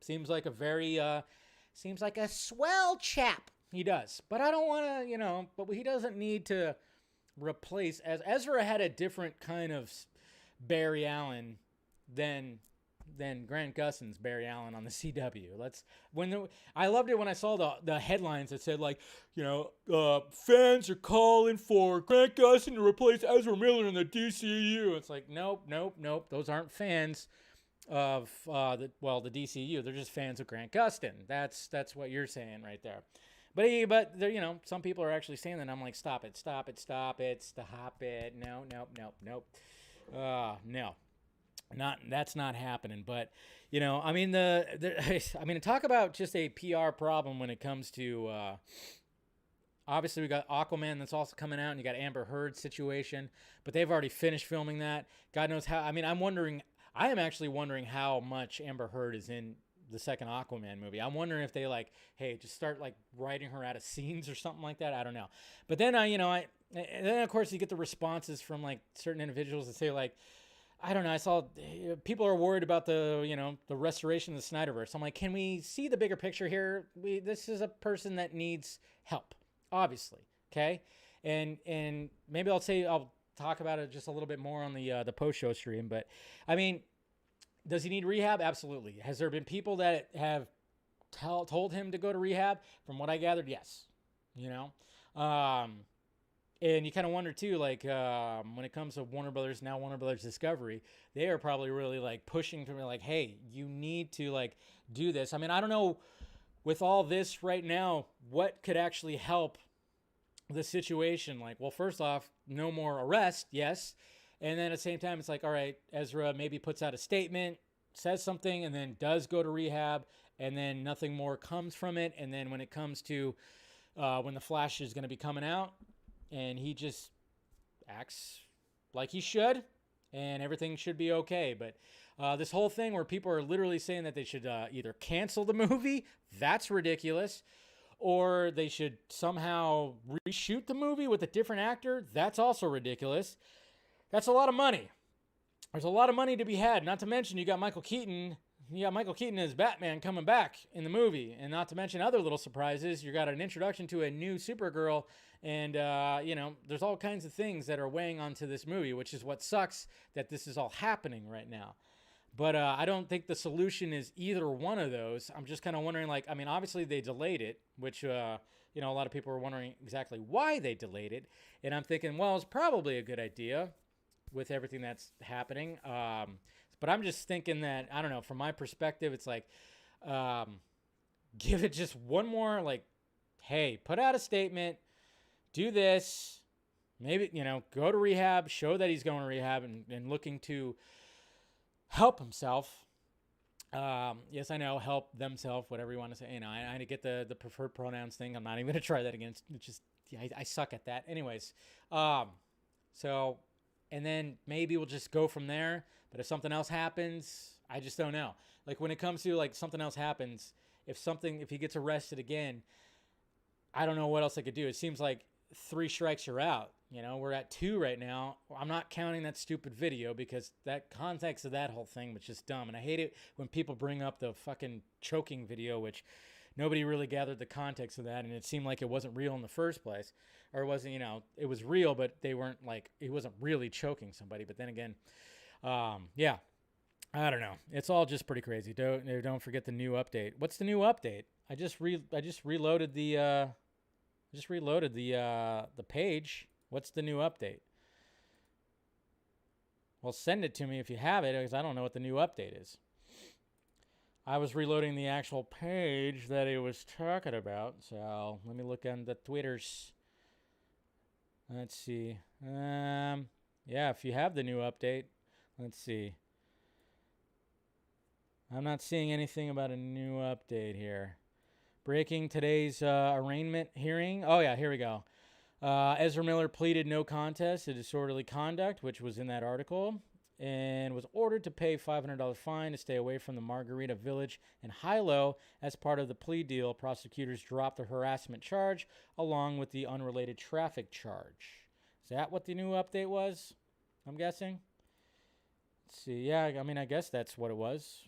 Seems like a swell chap. He does, but I don't want to, but he doesn't need to replace. As Ezra had a different kind of Barry Allen than Grant Gustin's Barry Allen on the CW. I loved it when I saw the headlines that said fans are calling for Grant Gustin to replace Ezra Miller in the DCU. It's like nope. Those aren't fans of the DCU. They're just fans of Grant Gustin. That's what you're saying right there. But there, some people are actually saying that. And I'm like, stop it. No. No. That's not happening. But talk about just a PR problem when it comes to obviously we got Aquaman that's also coming out, and you got Amber Heard's situation, but they've already finished filming that. God knows how. I am actually wondering how much Amber Heard is in the second Aquaman movie. I'm wondering if they just start writing her out of scenes or something like that. I don't know. But then and then of course you get the responses from certain individuals that say I don't know. I saw people are worried about the restoration of the Snyderverse. I'm like, can we see the bigger picture here? This is a person that needs help, obviously. Okay, and maybe I'll talk about it just a little bit more on the post show stream. But does he need rehab? Absolutely. Has there been people that have told him to go to rehab? From what I gathered, yes. And you kind of wonder too, when it comes to Warner Brothers Discovery, they are probably really pushing to me hey, you need to do this. I don't know with all this right now, what could actually help the situation? First off, no more arrest, yes. And then at the same time, it's all right, Ezra maybe puts out a statement, says something, and then does go to rehab, and then nothing more comes from it. And then when it comes to when the Flash is going to be coming out, and he just acts like he should, and everything should be okay. But this whole thing where people are literally saying that they should either cancel the movie, that's ridiculous, or they should somehow reshoot the movie with a different actor, that's also ridiculous. That's a lot of money. There's a lot of money to be had. Not to mention you got Michael Keaton you got Michael Keaton as Batman coming back in the movie, and not to mention other little surprises. You got an introduction to a new Supergirl, and there's all kinds of things that are weighing onto this movie, which is what sucks that this is all happening right now. But I don't think the solution is either one of those. I'm just kind of wondering, obviously they delayed it, which, a lot of people are wondering exactly why they delayed it. And I'm thinking, well, it's probably a good idea with everything that's happening. But I'm just thinking that, I don't know, from my perspective, it's like, give it just one more, hey, put out a statement, do this, maybe, go to rehab, show that he's going to rehab and looking to help himself. Yes, I know, help themselves, whatever you want to say. I get the preferred pronouns thing. I'm not even going to try that again. It's just, I suck at that. Anyways, and then maybe we'll just go from there. But if something else happens, I just don't know. Like when it comes to something else happens, if he gets arrested again, I don't know what else I could do. It seems like 3 strikes you're out. We're at 2 right now. I'm not counting that stupid video because that context of that whole thing was just dumb. And I hate it when people bring up the fucking choking video, which nobody really gathered the context of that. And it seemed like it wasn't real in the first place, or it wasn't, it was real, but they weren't he wasn't really choking somebody. But then again, yeah, I don't know. It's all just pretty crazy. Don't forget the new update. What's the new update? I just reloaded the page. What's the new update? Well, send it to me if you have it, because I don't know what the new update is. I was reloading the actual page that it was talking about, so let me look on the Twitters. Let's see. Yeah, if you have the new update, let's see. I'm not seeing anything about a new update here. Breaking today's arraignment hearing. Oh, yeah, here we go. Ezra Miller pleaded no contest to disorderly conduct, which was in that article, and was ordered to pay $500 fine to stay away from the Margarita Village in Hilo. As part of the plea deal, prosecutors dropped the harassment charge along with the unrelated traffic charge. Is that what the new update was? I'm guessing. Let's see. Yeah, I guess that's what it was.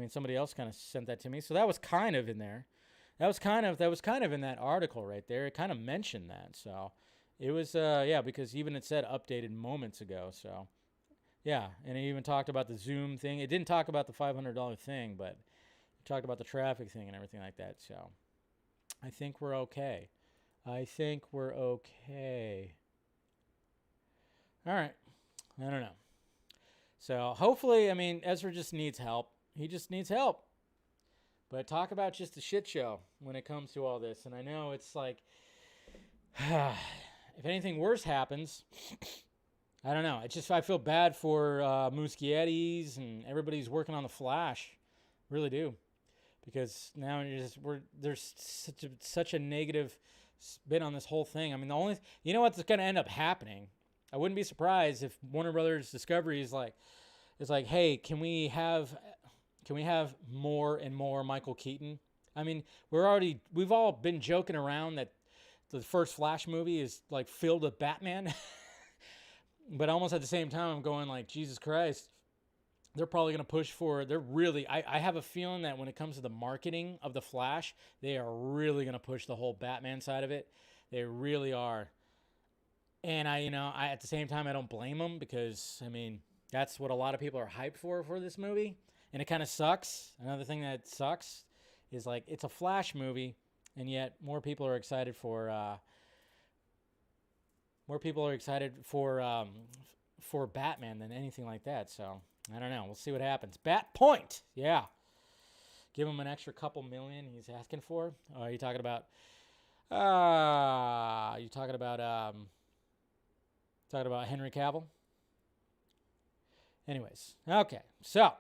Somebody else kind of sent that to me, so that was kind of in there. That was kind of in that article right there. It kind of mentioned that. So it was, because even it said updated moments ago. So, yeah. And it even talked about the Zoom thing. It didn't talk about the $500 thing, but it talked about the traffic thing and everything like that. So I think we're okay. All right. I don't know. So hopefully, Ezra just needs help. He just needs help. But talk about just a shit show when it comes to all this. And I know it's like, if anything worse happens, I don't know. I feel bad for Muschietti's and everybody's working on The Flash. Really do. Because now there's such a negative spin on this whole thing. You know what's going to end up happening? I wouldn't be surprised if Warner Brothers Discovery is like, hey, can we have more and more Michael Keaton? We've all been joking around that the first Flash movie is filled with Batman. But almost at the same time, I'm going Jesus Christ, they're probably going to push for, I have a feeling that when it comes to the marketing of the Flash, they are really going to push the whole Batman side of it. They really are. And I at the same time, I don't blame them because, that's what a lot of people are hyped for this movie. And it kind of sucks. Another thing that sucks is it's a Flash movie, and yet more people are excited for Batman than anything like that. So I don't know. We'll see what happens. Bat Point, yeah. Give him an extra couple million he's asking for. Oh, are you talking about? Talking about Henry Cavill. Anyways, okay, so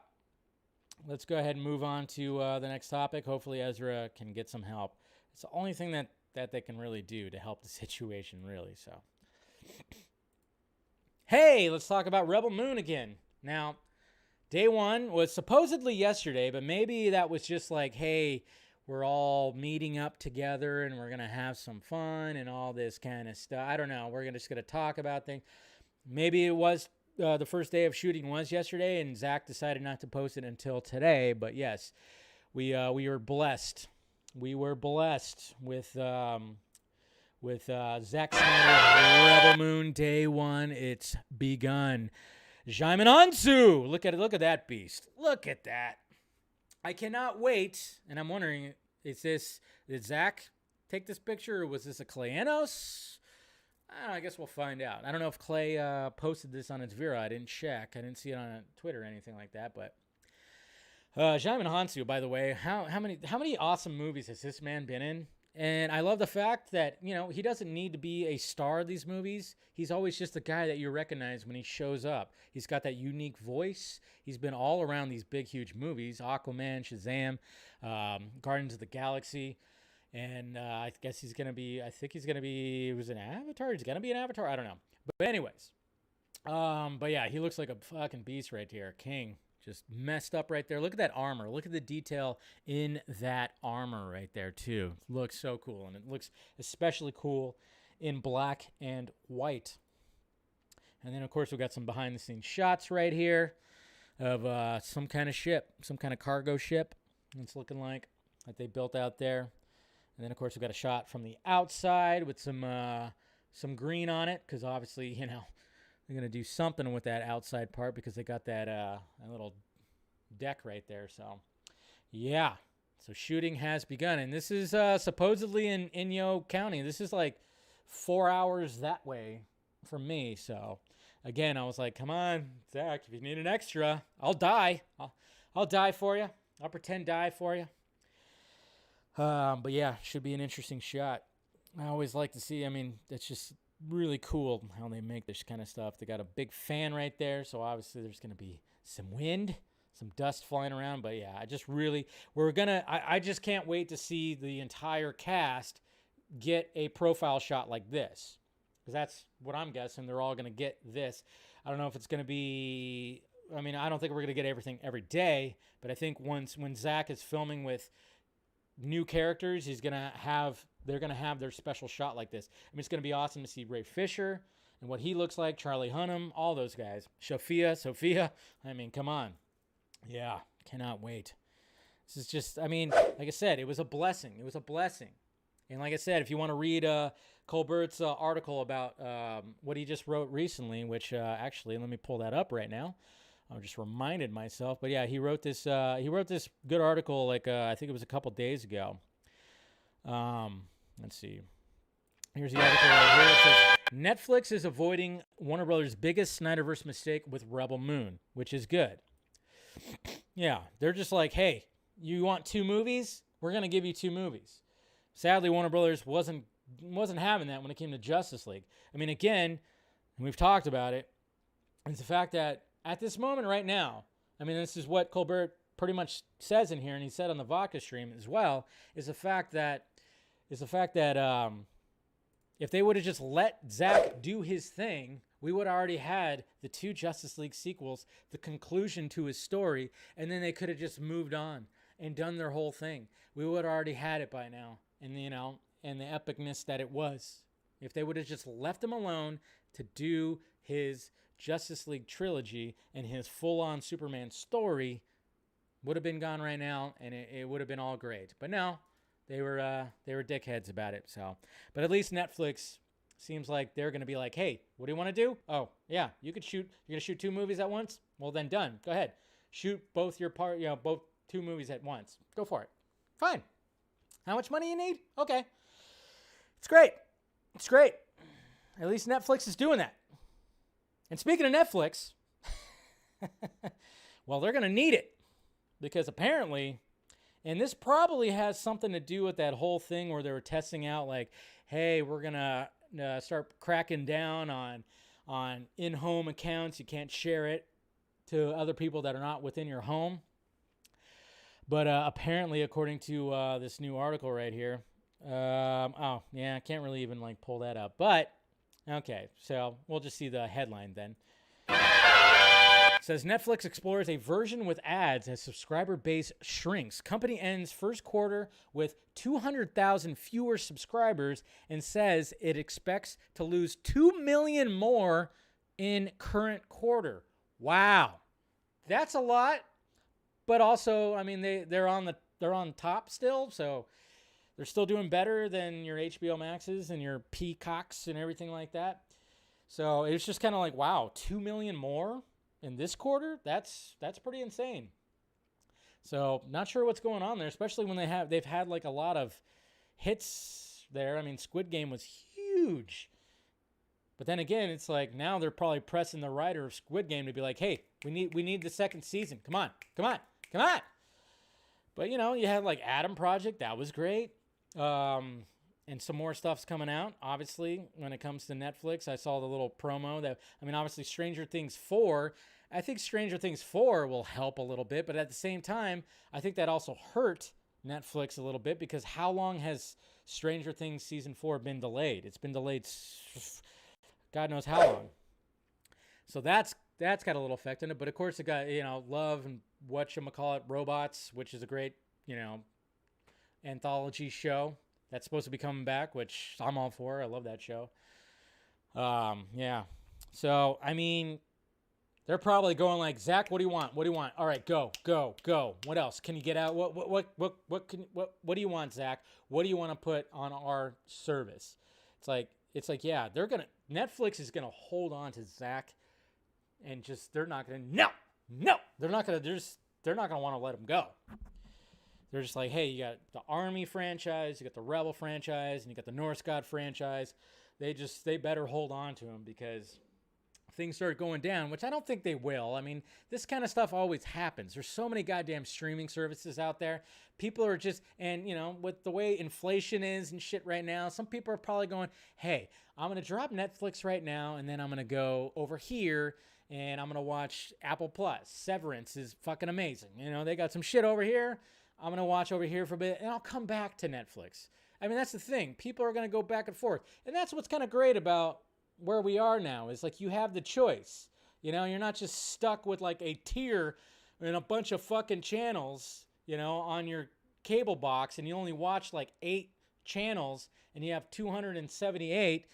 let's go ahead and move on to the next topic. Hopefully Ezra can get some help. It's the only thing that they can really do to help the situation, really. So, hey, let's talk about Rebel Moon again. Now, day one was supposedly yesterday, but maybe that was just hey, we're all meeting up together and we're going to have some fun and all this kind of stuff. I don't know. We're just going to talk about things. Maybe it was the first day of shooting was yesterday, and Zack decided not to post it until today. But yes, we were blessed. We were blessed with Zack Snyder's Rebel Moon Day 1. It's begun. Jaimin Ansu, look at that beast. Look at that. I cannot wait, and I'm wondering, did Zack take this picture, or was this a Clayanos? I guess we'll find out. I don't know if Clay posted this on its Vera. I didn't check. I didn't see it on Twitter or anything like that. But Jaimin Hansu, by the way, how many awesome movies has this man been in? And I love the fact that, he doesn't need to be a star of these movies. He's always just the guy that you recognize when he shows up. He's got that unique voice. He's been all around these big, huge movies: Aquaman, Shazam, Guardians of the Galaxy. And I guess he's going to be, he was an Avatar? He's going to be an Avatar? I don't know. But anyways, but yeah, he looks like a fucking beast right here. King, just messed up right there. Look at that armor. Look at the detail in that armor right there too. Looks so cool. And it looks especially cool in black and white. And then of course we got some behind the scenes shots right here of some kind of ship, some kind of cargo ship. It's looking like that they built out there. And then, of course, we've got a shot from the outside with some green on it, because obviously, they're going to do something with that outside part because they got that little deck right there. So, yeah. So shooting has begun. And this is supposedly in Inyo County. This is like 4 hours that way from me. So, again, I was like, come on, Zach, if you need an extra, I'll die. I'll die for you. I'll pretend die for you. But yeah, should be an interesting shot. I always like to see, it's just really cool how they make this kind of stuff. They got a big fan right there, so obviously there's going to be some wind, some dust flying around. But yeah, I just can't wait to see the entire cast get a profile shot like this. Because that's what I'm guessing. They're all going to get this. I don't know if it's going to be, I don't think we're going to get everything every day, but I think when Zack is filming with new characters, they're gonna have their special shot like this. It's gonna be awesome to see Ray Fisher and what he looks like, Charlie Hunnam, all those guys, Sophia. Come on, yeah, cannot wait. This is just, like I said, it was a blessing. And like I said, if you want to read Colbert's article about what he just wrote recently, which actually, let me pull that up right now. I just reminded myself, but yeah, he wrote this good article, I think it was a couple days ago. Let's see. Here's the article right here. It says, Netflix is avoiding Warner Brothers' biggest Snyderverse mistake with Rebel Moon, which is good. Yeah, they're just like, hey, you want 2 movies? We're going to give you 2 movies. Sadly, Warner Brothers wasn't having that when it came to Justice League. Again, and we've talked about it, it's the fact that at this moment right now, this is what Colbert pretty much says in here, and he said on the Vodka stream as well, is the fact that if they would have just let Zack do his thing, we would have already had the 2 Justice League sequels, the conclusion to his story, and then they could have just moved on and done their whole thing. We would have already had it by now, and and the epicness that it was. If they would have just left him alone to do his Justice League trilogy and his full-on Superman story, would have been gone right now, and it would have been all great. But no, they were dickheads about it. So, but at least Netflix seems like they're going to be like, hey, what do you want to do? Oh yeah, you're going to shoot 2 movies at once. Well then, done. Go ahead, shoot both both 2 movies at once. Go for it. Fine. How much money you need? Okay, it's great. At least Netflix is doing that. And speaking of Netflix, well, they're going to need it, because apparently, and this probably has something to do with that whole thing where they were testing out, like, hey, we're going to start cracking down on in-home accounts. You can't share it to other people that are not within your home. But apparently, according to this new article right here, I can't really even pull that up, but okay, so we'll just see the headline then. It says Netflix explores a version with ads as subscriber base shrinks. Company ends first quarter with 200,000 fewer subscribers and says it expects to lose 2 million more in current quarter. Wow. That's a lot. But also, I mean, they're on top still, so they're still doing better than your HBO Maxes and your Peacocks and everything like that. So it's just kind of like, wow, 2 million more in this quarter? That's pretty insane. So not sure what's going on there, especially when they've had like a lot of hits there. I mean, Squid Game was huge. But then again, it's like now they're probably pressing the writer of Squid Game to be like, hey, we need the second season. Come on. But, you know, you had like Adam Project. That was great. And some more stuff's coming out, obviously, when it comes to Netflix. I saw the little promo that, I mean, obviously Stranger Things 4. I think Stranger Things 4 will help a little bit. But at the same time, I think that also hurt Netflix a little bit because how long has Stranger Things Season 4 been delayed? It's been delayed God knows how long. So that's got a little effect in it. But of course, it got, you know, Love and whatchamacallit, Robots, which is a great, you know, anthology show that's supposed to be coming back, which I'm all for. I love that show. Yeah. So, I mean, they're probably going like, Zach, what do you want? What do you want? All right, go. What else? Can you get out? What do you want, Zach? What do you want to put on our service? It's like, yeah, Netflix is gonna hold on to Zack, and just they're not gonna want to let him go. They're just like, hey, you got the Army franchise, you got the Rebel franchise, and you got the Norse God franchise. They better hold on to him because things start going down, which I don't think they will. I mean, this kind of stuff always happens. There's so many goddamn streaming services out there. People are just, and you know, with the way inflation is and shit right now, some people are probably going, hey, I'm going to drop Netflix right now, and then I'm going to go over here, and I'm going to watch Apple Plus. Severance is fucking amazing. You know, they got some shit over here. I'm going to watch over here for a bit, and I'll come back to Netflix. I mean, that's the thing. People are going to go back and forth. And that's what's kind of great about where we are now is like you have the choice. You know, you're not just stuck with like a tier and a bunch of fucking channels, you know, on your cable box, and you only watch like 8 channels and you have 278,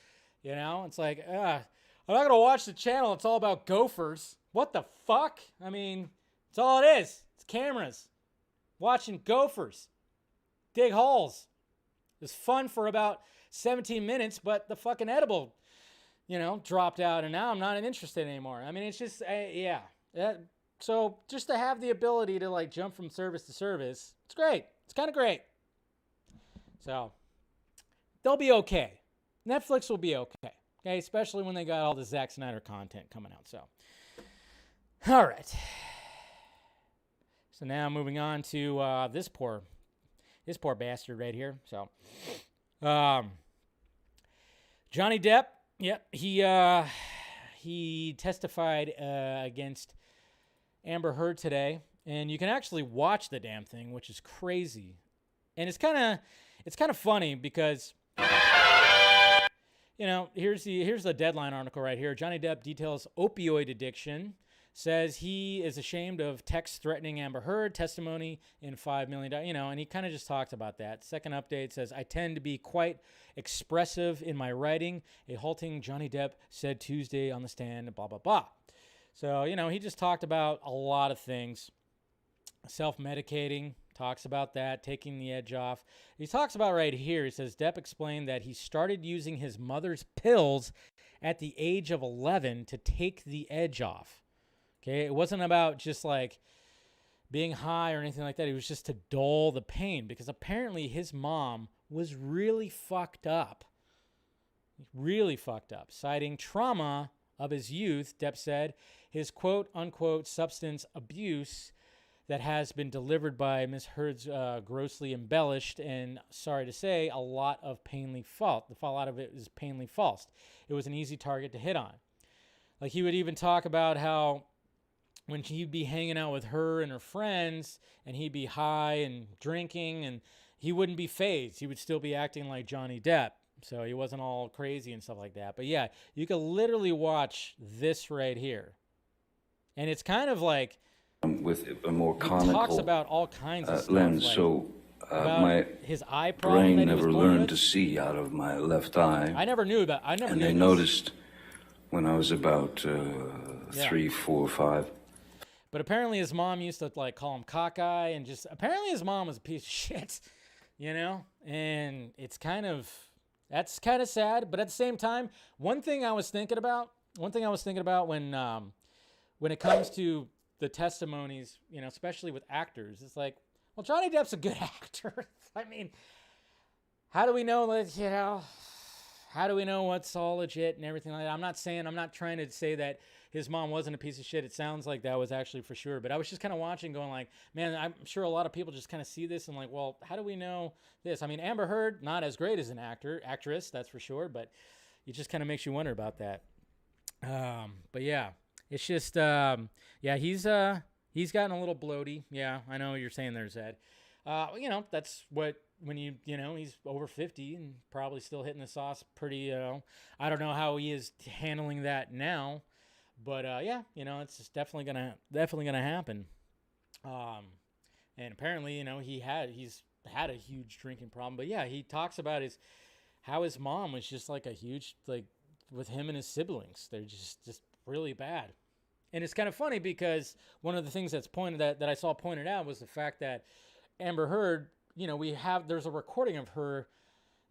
you know? It's like, I'm not going to watch the channel. It's all about gophers. What the fuck? I mean, it's all it is. It's cameras. Watching gophers dig holes. It's fun for about 17 minutes, but the fucking edible, you know, dropped out, and now I'm not interested anymore. I mean, it's just, yeah. So just to have the ability to like jump from service to service, it's great. It's kind of great. So they'll be okay. Netflix will be okay. Okay, especially when they got all the Zack Snyder content coming out. So, all right. So now moving on to this poor bastard right here. So, Johnny Depp. Yep, he testified against Amber Heard today, and you can actually watch the damn thing, which is crazy. And it's kind of funny because, you know, here's the Deadline article right here. Johnny Depp details opioid addiction. Says he is ashamed of text threatening Amber Heard, testimony in $5 million, you know, and he kind of just talked about that. Second update says, I tend to be quite expressive in my writing, a halting Johnny Depp said Tuesday on the stand, blah, blah, blah. So, you know, he just talked about a lot of things. Self-medicating, talks about that, taking the edge off. He talks about right here, he says, Depp explained that he started using his mother's pills at the age of 11 to take the edge off. Okay, it wasn't about just like being high or anything like that. It was just to dull the pain because apparently his mom was really fucked up. Really fucked up. Citing trauma of his youth, Depp said his quote-unquote substance abuse that has been delivered by Ms. Heard's grossly embellished and, sorry to say, a lot of painfully false. The fallout of it is painfully false. It was an easy target to hit on. Like he would even talk about how when he'd be hanging out with her and her friends and he'd be high and drinking and he wouldn't be fazed. He would still be acting like Johnny Depp. So he wasn't all crazy and stuff like that. But yeah, you could literally watch this right here. And it's kind of like with a more comical talks about all kinds of stuff. Lens, like so my his eye problem brain that he was never born learned with. to see out of my left eye. I never knew that. And they noticed when I was about Yeah. 3, 4, 5. But apparently his mom used to like call him cockeye, and just apparently his mom was a piece of shit, you know? And it's that's kind of sad, but at the same time, one thing I was thinking about when it comes to the testimonies, you know, especially with actors, it's like, well, Johnny Depp's a good actor. I mean, how do we know that, you know, how do we know what's all legit and everything like that? I'm not trying to say that his mom wasn't a piece of shit. It sounds like that was actually for sure. But I was just kind of watching going like, man, I'm sure a lot of people just kind of see this and like, well, how do we know this? I mean, Amber Heard, not as great as an actress, that's for sure. But it just kind of makes you wonder about that. But yeah, it's just, yeah, he's gotten a little bloaty. Yeah, I know what you're saying there, Zed. You know, that's what, when you know, he's over 50 and probably still hitting the sauce pretty, I don't know how he is handling that now, but, yeah, you know, it's just definitely gonna happen. And apparently, you know, he's had a huge drinking problem, but yeah, he talks about how his mom was just like a huge, like with him and his siblings, they're just really bad. And it's kind of funny because one of the things that I saw pointed out was the fact that Amber Heard, you know, there's a recording of her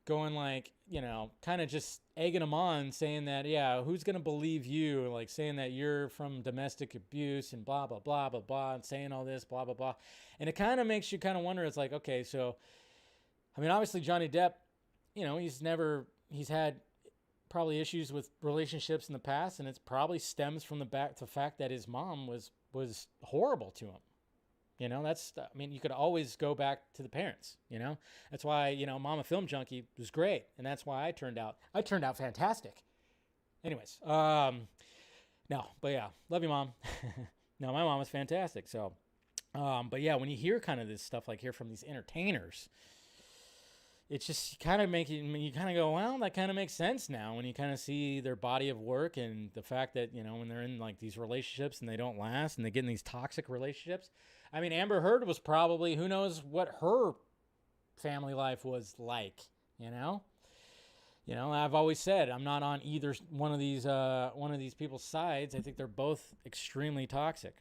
going like, you know, kind of just egging him on, saying that, yeah, who's going to believe you? Like saying that you're from domestic abuse and blah, blah, blah, blah, blah, and saying all this, blah, blah, blah. And it kind of makes you kind of wonder, it's like, okay, so, I mean, obviously Johnny Depp, you know, he's had probably issues with relationships in the past, and it probably stems from the fact that his mom was horrible to him. You know, I mean, you could always go back to the parents, you know? That's why, you know, Mama Film Junkee was great, and that's why I turned out fantastic. Anyways, no, but yeah, love you, Mom. No, my mom was fantastic, so, but yeah, when you hear kind of this stuff like here from these entertainers, it's just kind of you kind of go, well, that kind of makes sense now when you kind of see their body of work and the fact that, you know, when they're in like these relationships and they don't last and they get in these toxic relationships. I mean, Amber Heard was probably, who knows what her family life was like, you know? You know, I've always said I'm not on either one of these people's sides. I think they're both extremely toxic.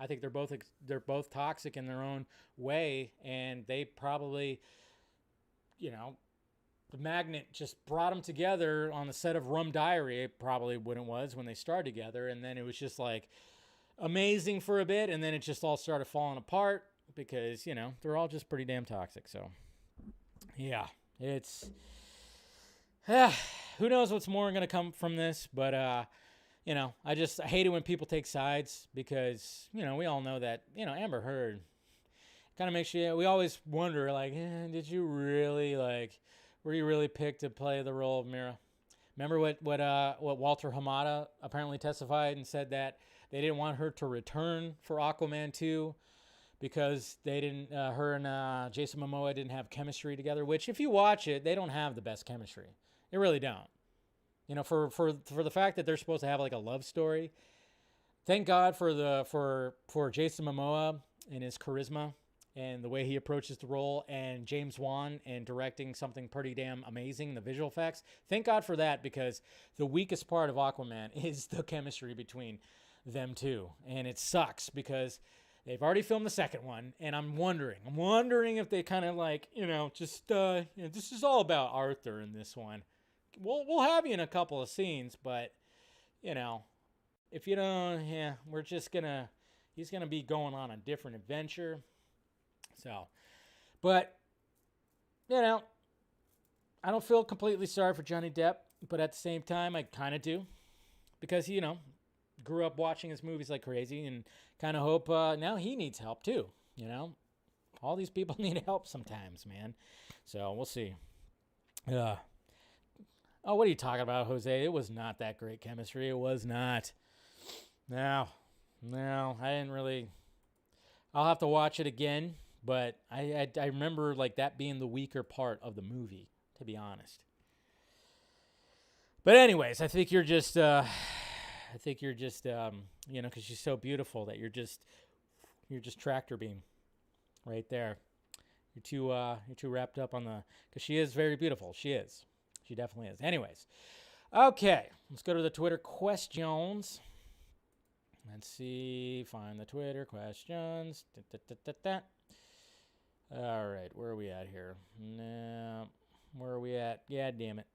I think they're both toxic in their own way, and they probably, you know, the magnet just brought them together on the set of Rum Diary, probably when it was when they started together, and then it was just like amazing for a bit, and then it just all started falling apart because, you know, they're all just pretty damn toxic. So yeah, it's who knows what's more going to come from this, but you know, I hate it when people take sides because, you know, we all know that, you know, Amber Heard kind of makes you, we always wonder, like, did you really, like, were you really picked to play the role of Mira? Remember what Walter Hamada apparently testified and said that they didn't want her to return for Aquaman 2 because her and Jason Momoa didn't have chemistry together, which if you watch it, they don't have the best chemistry. They really don't. You know, for the fact that they're supposed to have like a love story, thank God for Jason Momoa and his charisma and the way he approaches the role, and James Wan and directing something pretty damn amazing, the visual effects. Thank God for that, because the weakest part of Aquaman is the chemistry between them two. And it sucks because they've already filmed the second one, and I'm wondering if they kind of like, you know, just this is all about Arthur in this one. We'll have you in a couple of scenes, but, you know, if you don't, yeah, he's gonna be going on a different adventure. So, but, you know, I don't feel completely sorry for Johnny Depp, but at the same time, I kind of do, because, you know, grew up watching his movies like crazy, and kind of hope now he needs help too. You know, all these people need help sometimes, man. So we'll see. Oh, what are you talking about, Jose? It was not that great chemistry. It was not. No, I didn't really. I'll have to watch it again, but I remember like that being the weaker part of the movie, to be honest. But anyways, I think you're just, you know, because she's so beautiful that you're just tractor beam right there. You're too wrapped up on because she is very beautiful. She definitely is. Anyways, Okay, let's go to the Twitter questions. Let's see. Find the Twitter questions. All right, where are we at here? No, where are we at? Yeah, damn it.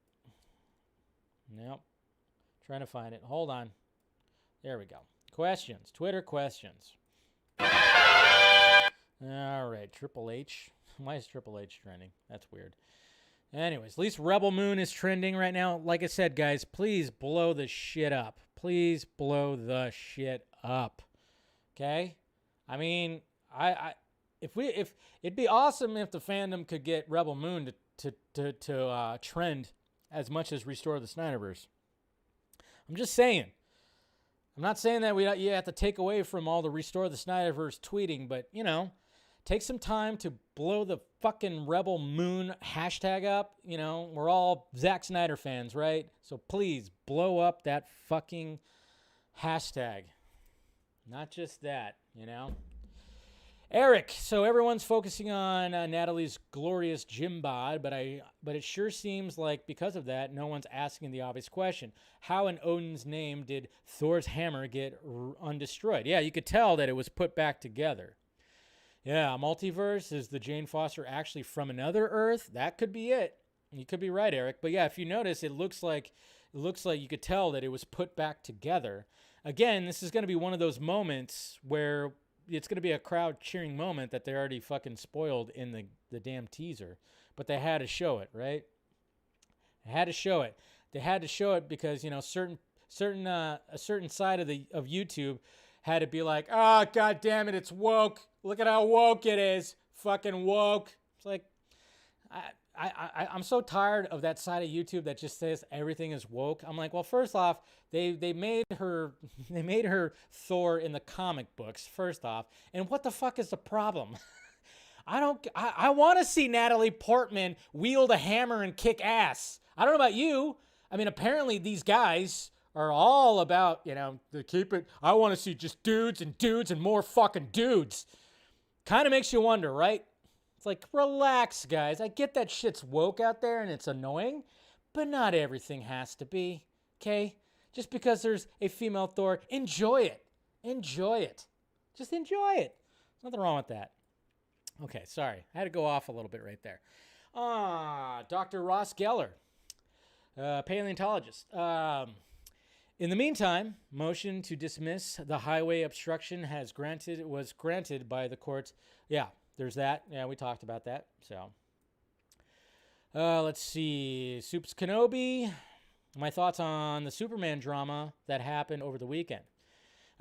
Nope. Trying to find it. Hold on. There we go. Questions. Twitter questions. All right, Triple H. Why is Triple H trending? That's weird. Anyways, at least Rebel Moon is trending right now. Like I said, guys, please blow the shit up. Please blow the shit up. Okay? I mean, if it'd be awesome if the fandom could get Rebel Moon to trend as much as Restore the Snyderverse. I'm just saying. I'm not saying that you have to take away from all the Restore the Snyderverse tweeting, but, you know, take some time to blow the fucking Rebel Moon hashtag up. You know, we're all Zack Snyder fans, right? So please blow up that fucking hashtag. Not just that, you know. Eric, so everyone's focusing on Natalie's glorious gym bod, but it sure seems like because of that, no one's asking the obvious question. How in Odin's name did Thor's hammer get undestroyed? Yeah, you could tell that it was put back together. Yeah, multiverse, is the Jane Foster actually from another Earth? That could be it. You could be right, Eric. But yeah, if you notice, it looks like you could tell that it was put back together. Again, this is going to be one of those moments where it's going to be a crowd cheering moment that they already fucking spoiled in the damn teaser. But they had to show it, right? They had to show it. They had to show it because, you know, a certain side of YouTube had to be like, oh, god damn it, it's woke. Look at how woke it is. Fucking woke. It's like, I'm so tired of that side of YouTube that just says everything is woke. I'm like, well, first off, they made her Thor in the comic books, first off. And what the fuck is the problem? I want to see Natalie Portman wield a hammer and kick ass. I don't know about you. I mean, apparently these guys are all about, you know, to keep it. I want to see just dudes and more fucking dudes. Kind of makes you wonder, right? It's like, relax, guys. I get that shit's woke out there and it's annoying, but not everything has to be, okay? Just because there's a female Thor, enjoy it. Enjoy it. Just enjoy it. There's nothing wrong with that. Okay, sorry. I had to go off a little bit right there. Dr. Ross Geller, paleontologist. In the meantime, motion to dismiss the highway obstruction was granted by the courts. Yeah. There's that. Yeah, we talked about that. So, let's see. Soups Kenobi. My thoughts on the Superman drama that happened over the weekend.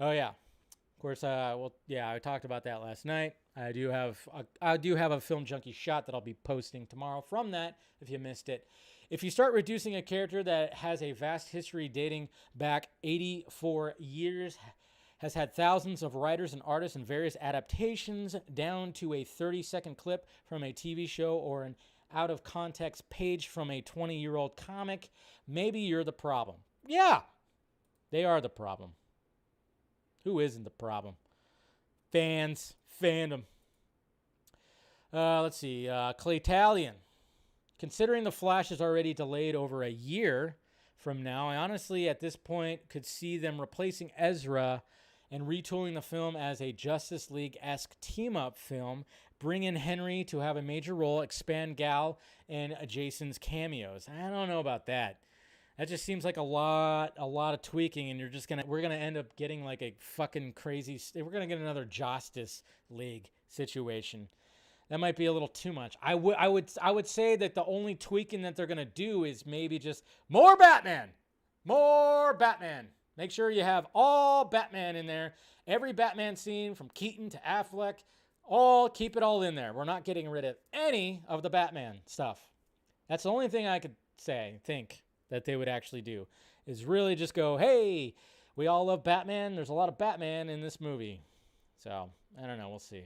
Oh yeah, of course. Well, yeah, I talked about that last night. I do have a Film Junkee shot that I'll be posting tomorrow from that. If you missed it, if you start reducing a character that has a vast history dating back 84 years. Has had thousands of writers and artists and various adaptations down to a 30-second clip from a TV show or an out-of-context page from a 20-year-old comic, maybe you're the problem. Yeah, they are the problem. Who isn't the problem? Fandom. Let's see. Claytalian. Considering The Flash is already delayed over a year from now, I honestly, at this point, could see them replacing Ezra and retooling the film as a Justice League-esque team-up film, bring in Henry to have a major role, expand Gal and Jason's cameos. I don't know about that. That just seems like a lot of tweaking, and we're gonna end up getting like a fucking crazy. We're gonna get another Justice League situation. That might be a little too much. I would say that the only tweaking that they're gonna do is maybe just more Batman. Make sure you have all Batman in there. Every Batman scene from Keaton to Affleck, keep it all in there. We're not getting rid of any of the Batman stuff. That's the only thing I could think that they would actually do, is really just go, hey, we all love Batman. There's a lot of Batman in this movie. So, I don't know. We'll see.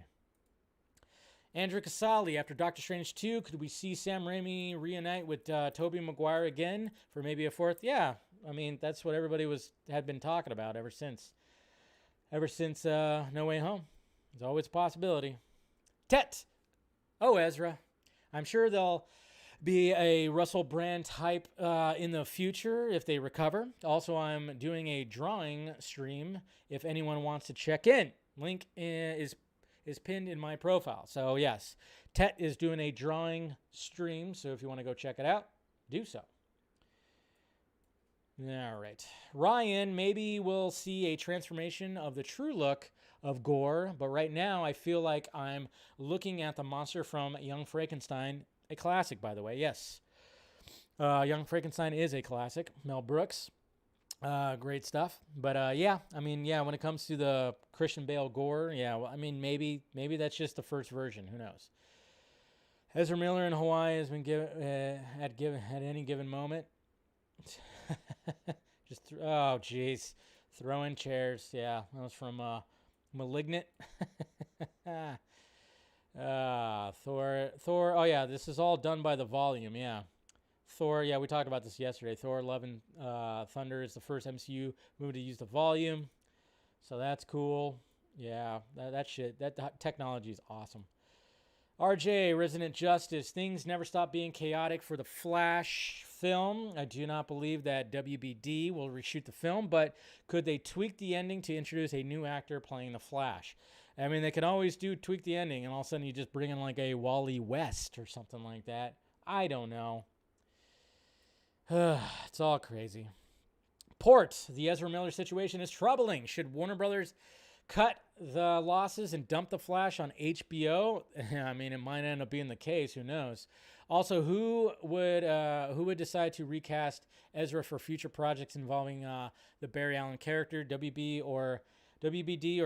Andrew Casali, after Doctor Strange 2, could we see Sam Raimi reunite with Tobey Maguire again for maybe a fourth? Yeah. I mean, that's what everybody had been talking about ever since No Way Home. There's always a possibility. Tet! Oh, Ezra. I'm sure they'll be a Russell Brand type in the future if they recover. Also, I'm doing a drawing stream if anyone wants to check in. Link is pinned in my profile. So yes, Tet is doing a drawing stream. So if you want to go check it out, do so. All right. Ryan, maybe we'll see a transformation of the true look of Gore, but right now I feel like I'm looking at the monster from Young Frankenstein, a classic, by the way. Yes. Young Frankenstein is a classic. Mel Brooks. Great stuff. But yeah, I mean, yeah, when it comes to the Christian Bale Gore, yeah, well, I mean, maybe that's just the first version. Who knows? Ezra Miller in Hawaii has been at any given moment. Oh jeez, throwing chairs. Yeah, that was from Malignant. Thor. Oh yeah, this is all done by the volume. Yeah, Thor. Yeah, we talked about this yesterday. Thor: Love and Thunder is the first MCU movie to use the volume, so that's cool. Yeah, that technology is awesome. RJ, Resident Justice. Things never stop being chaotic for the Flash film. I do not believe that WBD will reshoot the film, but could they tweak the ending to introduce a new actor playing the Flash? I mean, they can always tweak the ending, and all of a sudden you just bring in like a Wally West or something like that. I don't know. It's all crazy. Port, the Ezra Miller situation is troubling. Should Warner Brothers cut the losses and dump the Flash on HBO? I mean, it might end up being the case. Who knows? Also, who would decide to recast Ezra for future projects involving the Barry Allen character, WBD or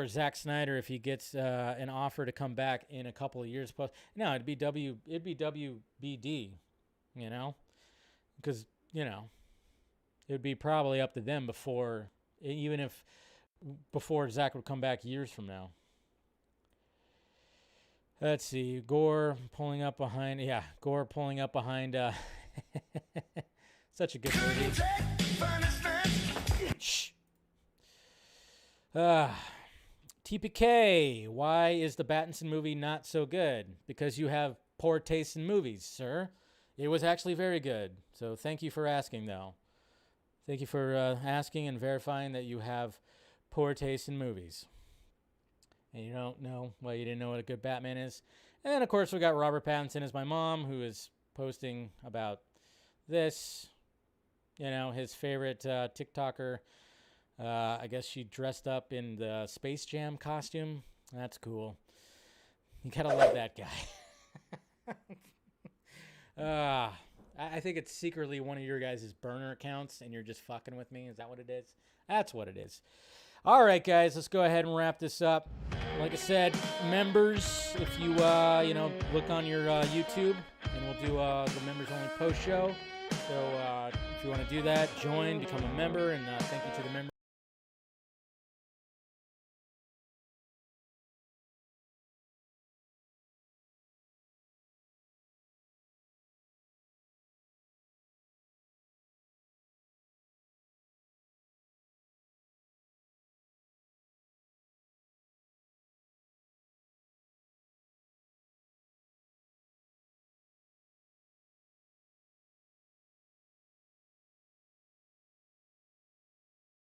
Zack Snyder if he gets an offer to come back in a couple of years? No, it'd be WBD, you know, because it would be probably up to them before Zack would come back years from now. Let's see. Gore pulling up behind. Yeah, Gore pulling up behind. Such a good movie. Shh. TPK. Why is the Pattinson movie not so good? Because you have poor taste in movies, sir. It was actually very good. So thank you for asking, though. Thank you for asking and verifying that you have poor taste in movies. And you don't know, well, you didn't know what a good Batman is. And of course, we got Robert Pattinson as my mom, who is posting about this. His favorite TikToker. I guess she dressed up in the Space Jam costume. That's cool. You gotta love that guy. I think it's secretly one of your guys' burner accounts, and you're just fucking with me. Is that what it is? That's what it is. All right, guys, let's go ahead and wrap this up. Like I said, members, if you look on your YouTube, and we'll do the members only post show. So if you want to do that, join, become a member, and thank you to the members.